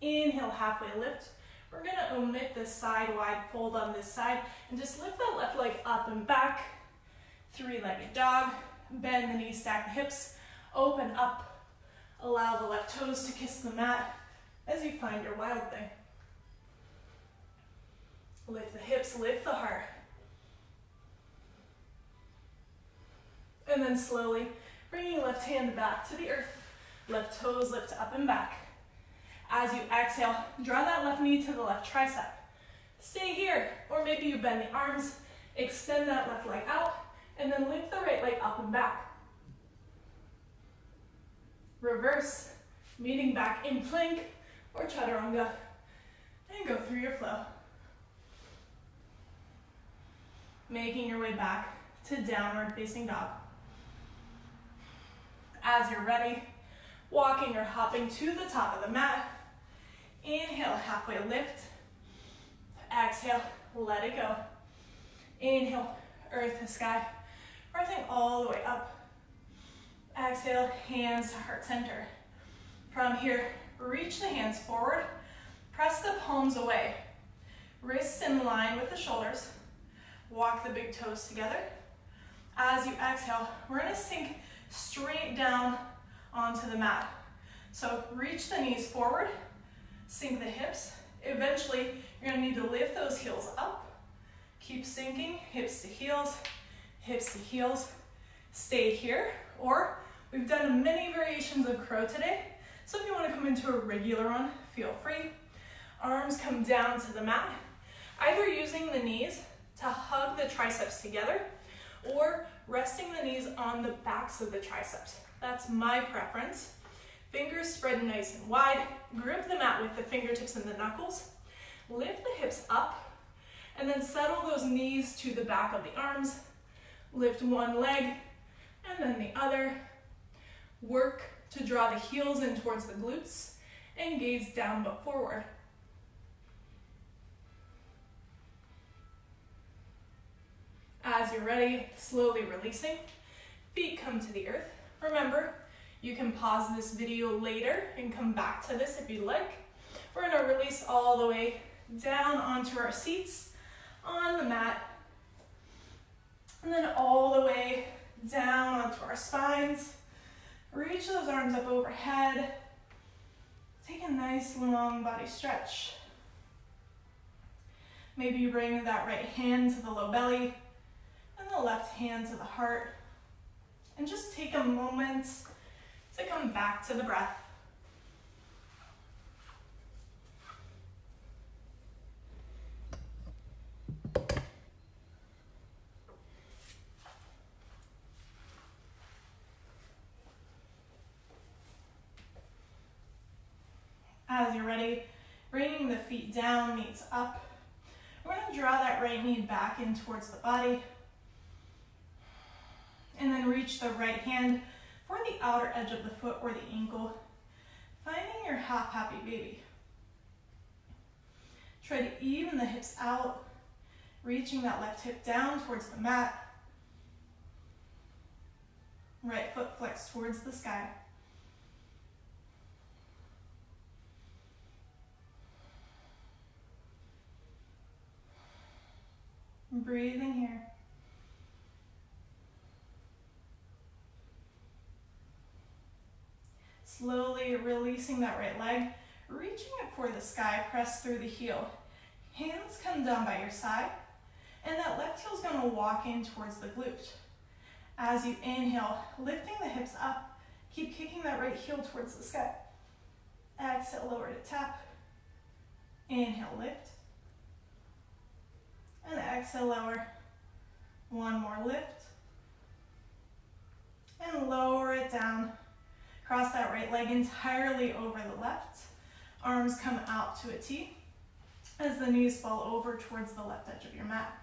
Speaker 1: Inhale, halfway lift. We're gonna omit the side wide fold on this side and just lift that left leg up and back. 3-legged dog. Bend the knees, stack the hips. Open up. Allow the left toes to kiss the mat as you find your wild thing. Lift the hips, lift the heart. And then slowly bringing left hand back to the earth. Left toes lift up and back. As you exhale, draw that left knee to the left tricep. Stay here, or maybe you bend the arms, extend that left leg out, and then lift the right leg up and back. Reverse, meeting back in plank or chaturanga, and go through your flow. Making your way back to downward facing dog. As you're ready, walking or hopping to the top of the mat. Inhale, halfway lift. Exhale, let it go. Inhale, earth to sky, rising all the way up. Exhale, hands to heart center. From here, reach the hands forward, press the palms away. Wrists in line with the shoulders. Walk the big toes together. As you exhale, we're gonna sink straight down onto the mat. So reach the knees forward, sink the hips. Eventually, you're gonna need to lift those heels up. Keep sinking, hips to heels, hips to heels. Stay here, or we've done many variations of crow today. So if you wanna come into a regular one, feel free. Arms come down to the mat, either using the knees to hug the triceps together, or resting the knees on the backs of the triceps. That's my preference. Fingers spread nice and wide. Grip the mat with the fingertips and the knuckles. Lift the hips up, and then settle those knees to the back of the arms. Lift one leg, and then the other. Work to draw the heels in towards the glutes, and gaze down but forward. As you're ready, slowly releasing. Feet come to the earth. Remember, you can pause this video later and come back to this if you'd like. We're gonna release all the way down onto our seats on the mat. And then all the way down onto our spines. Reach those arms up overhead. Take a nice long body stretch. Maybe you bring that right hand to the low belly and the left hand to the heart. And just take a moment to come back to the breath. As you're ready, bringing the feet down, knees up. We're going to draw that right knee back in towards the body. And then reach the right hand for the outer edge of the foot or the ankle, finding your half happy baby. Try to even the hips out, reaching that left hip down towards the mat. Right foot flexed towards the sky. Breathing here. Slowly releasing that right leg, reaching it for the sky, press through the heel. Hands come down by your side, and that left heel is going to walk in towards the glute. As you inhale, lifting the hips up, keep kicking that right heel towards the sky. Exhale, lower to tap. Inhale, lift. And exhale, lower. One more lift. And lower it down. Cross that right leg entirely over the left. Arms come out to a T as the knees fall over towards the left edge of your mat.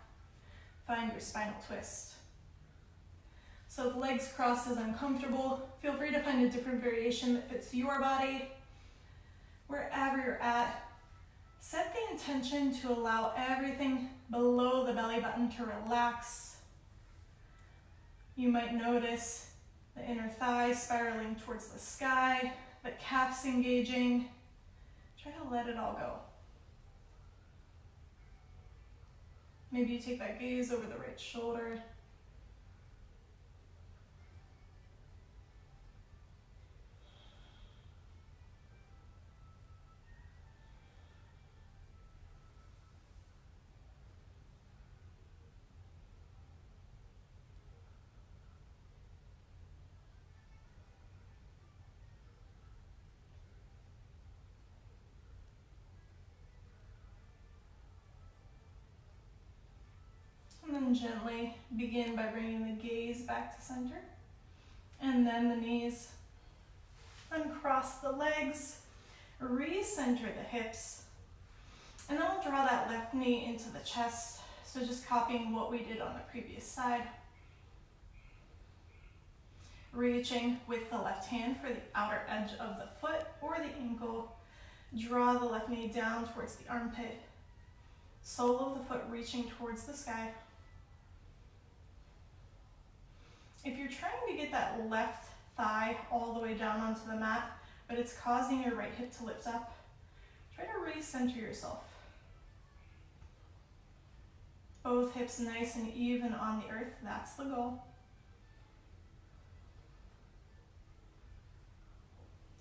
Speaker 1: Find your spinal twist. So if legs crossed is uncomfortable, feel free to find a different variation that fits your body. Wherever you're at, set the intention to allow everything below the belly button to relax. You might notice the inner thigh spiraling towards the sky, the calves engaging. Try to let it all go. Maybe you take that gaze over the right shoulder. And then gently begin by bringing the gaze back to center. And then the knees. Uncross the legs. Recenter the hips. And then we'll draw that left knee into the chest. So just copying what we did on the previous side. Reaching with the left hand for the outer edge of the foot or the ankle. Draw the left knee down towards the armpit. Sole of the foot reaching towards the sky. If you're trying to get that left thigh all the way down onto the mat, but it's causing your right hip to lift up, try to recenter yourself. Both hips nice and even on the earth, that's the goal.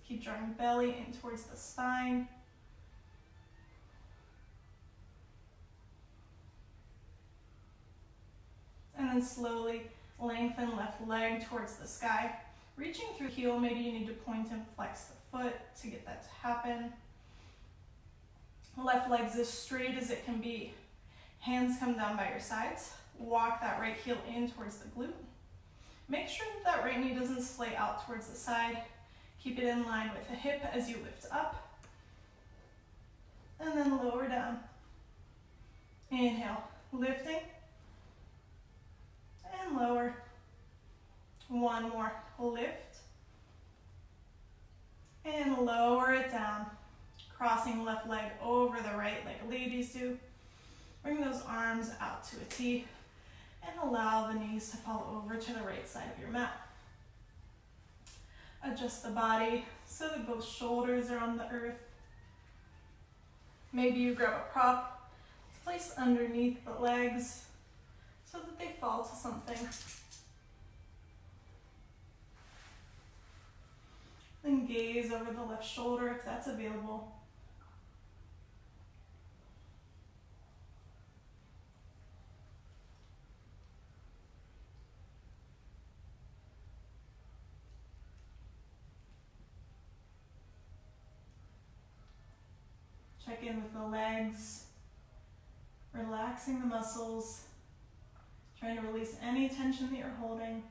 Speaker 1: Keep drawing belly in towards the spine. And then slowly lengthen left leg towards the sky. Reaching through heel, maybe you need to point and flex the foot to get that to happen. Left leg's as straight as it can be. Hands come down by your sides. Walk that right heel in towards the glute. Make sure that right knee doesn't splay out towards the side. Keep it in line with the hip as you lift up. And then lower down. Inhale, lifting. And lower. One more, lift. And lower it down. Crossing left leg over the right like ladies do. Bring those arms out to a T and allow the knees to fall over to the right side of your mat. Adjust the body so that both shoulders are on the earth. Maybe you grab a prop to place underneath the legs so that they fall to something. Then gaze over the left shoulder if that's available. Check in with the legs, relaxing the muscles, trying to release any tension that you're holding.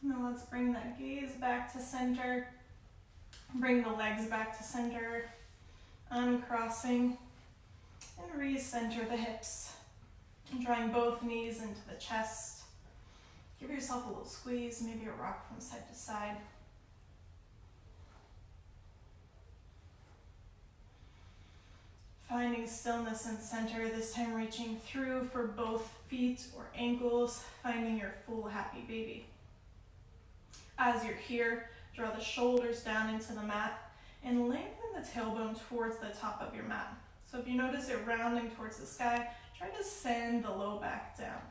Speaker 1: Now let's bring that gaze back to center. Bring the legs back to center. Uncrossing and recenter the hips. Drawing both knees into the chest. Give yourself a little squeeze, maybe a rock from side to side. Finding stillness and center, this time reaching through for both feet or ankles, finding your full happy baby. As you're here, draw the shoulders down into the mat and lengthen the tailbone towards the top of your mat. So if you notice it rounding towards the sky, try to send the low back down.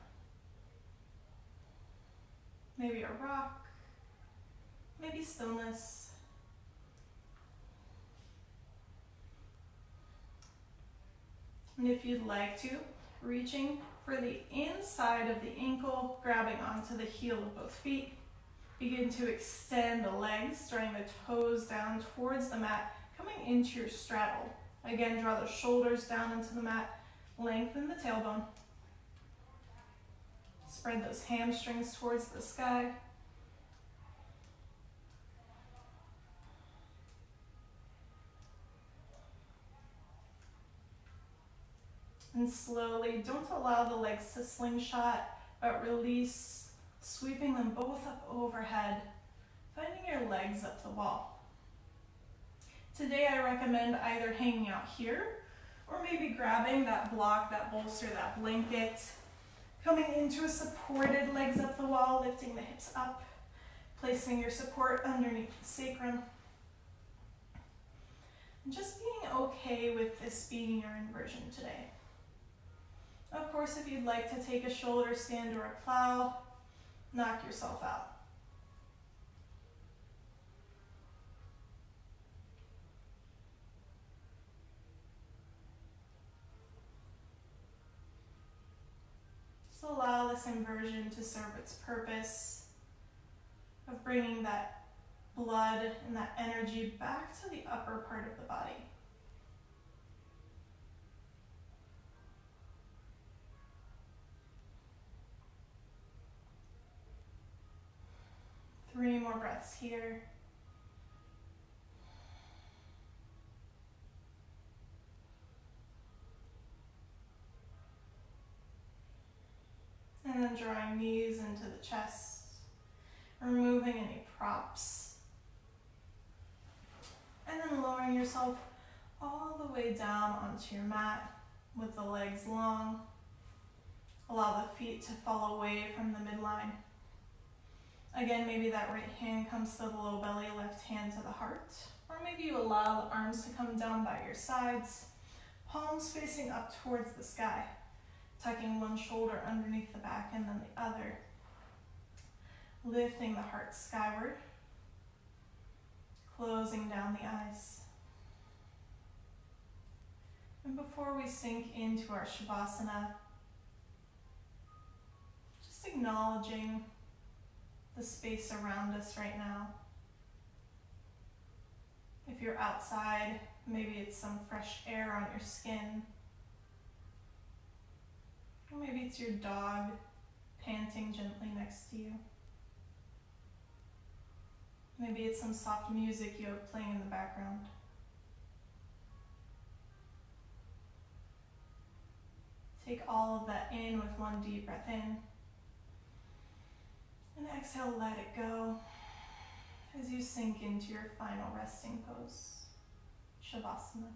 Speaker 1: Maybe a rock, maybe stillness. And if you'd like to, reaching for the inside of the ankle, grabbing onto the heel of both feet. Begin to extend the legs, drawing the toes down towards the mat, coming into your straddle. Again, draw the shoulders down into the mat, lengthen the tailbone. Spread those hamstrings towards the sky. And slowly, don't allow the legs to slingshot, but release, sweeping them both up overhead, finding your legs up the wall. Today I recommend either hanging out here or maybe grabbing that block, that bolster, that blanket, coming into a supported legs up the wall, lifting the hips up, placing your support underneath the sacrum. And just being okay with this being your inversion today. Of course, if you'd like to take a shoulder stand or a plow, knock yourself out. So this inversion to serve its purpose of bringing that blood and that energy back to the upper part of the body. Three more breaths here. And then drawing knees into the chest, removing any props. And then lowering yourself all the way down onto your mat with the legs long. Allow the feet to fall away from the midline. Again, maybe that right hand comes to the low belly, left hand to the heart. Or maybe you allow the arms to come down by your sides, palms facing up towards the sky, tucking one shoulder underneath the back and then the other. Lifting the heart skyward, closing down the eyes. And before we sink into our Shavasana, just acknowledging the space around us right now. If you're outside, maybe it's some fresh air on your skin. Or maybe it's your dog panting gently next to you. Maybe it's some soft music you have playing in the background. Take all of that in with one deep breath in. And exhale, let it go as you sink into your final resting pose, Shavasana.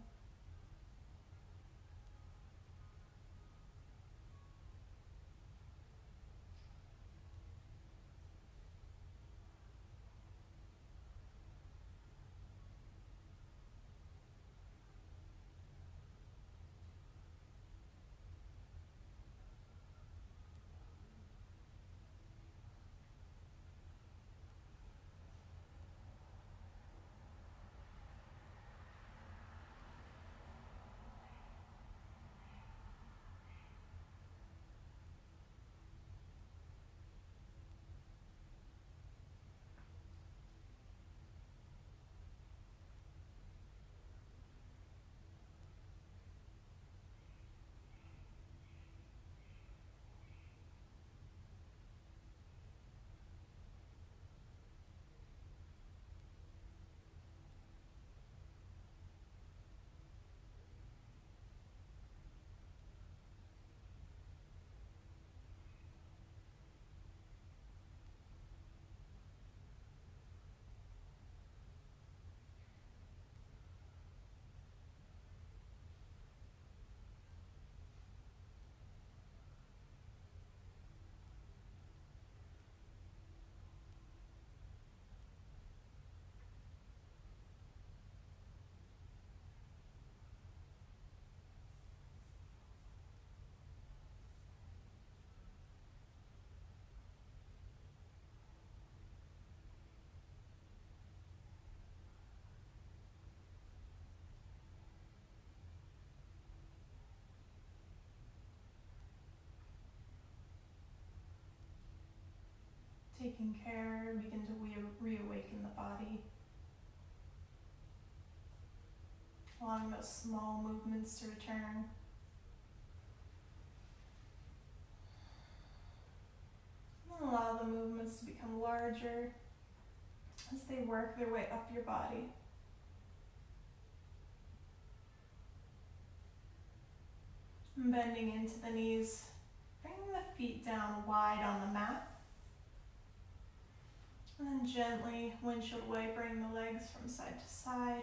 Speaker 1: Taking care, begin to reawaken the body. Allowing those small movements to return. And allow the movements to become larger as they work their way up your body. And bending into the knees, bringing the feet down wide on the mat. And then gently, windshield wipering the legs from side to side.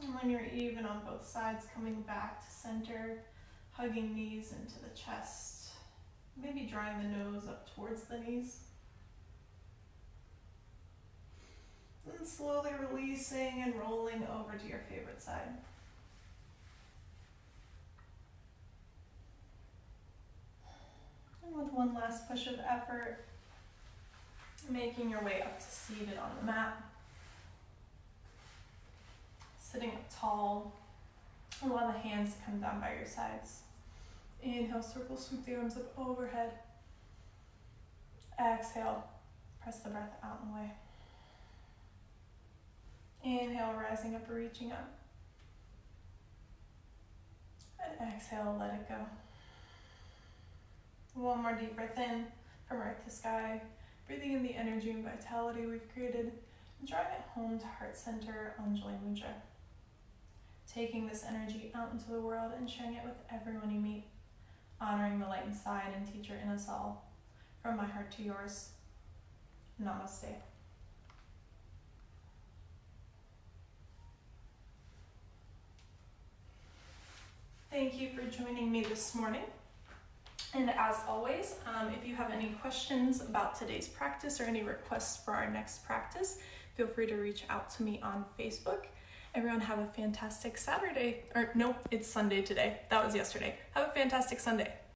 Speaker 1: And when you're even on both sides, coming back to center, hugging knees into the chest. Maybe drawing the nose up towards the knees. And slowly releasing and rolling over to your favorite side. And with one last push of effort, Making your way up to seated on the mat. Sitting up tall. Allow the hands to come down by your sides. Inhale, circle, sweep the arms up overhead. Exhale, press the breath out and away. Inhale, rising up, reaching up. And exhale, let it go. One more deep breath in from earth to sky. Breathing in the energy and vitality we've created. And drawing it home to heart center, Anjali Mudra. Taking this energy out into the world and sharing it with everyone you meet. Honoring the light inside and teacher in us all. From my heart to yours. Namaste. Thank you for joining me this morning. And as always, if you have any questions about today's practice or any requests for our next practice, feel free to reach out to me on Facebook. Everyone have a fantastic Saturday. Or nope, it's Sunday today. That was yesterday. Have a fantastic Sunday.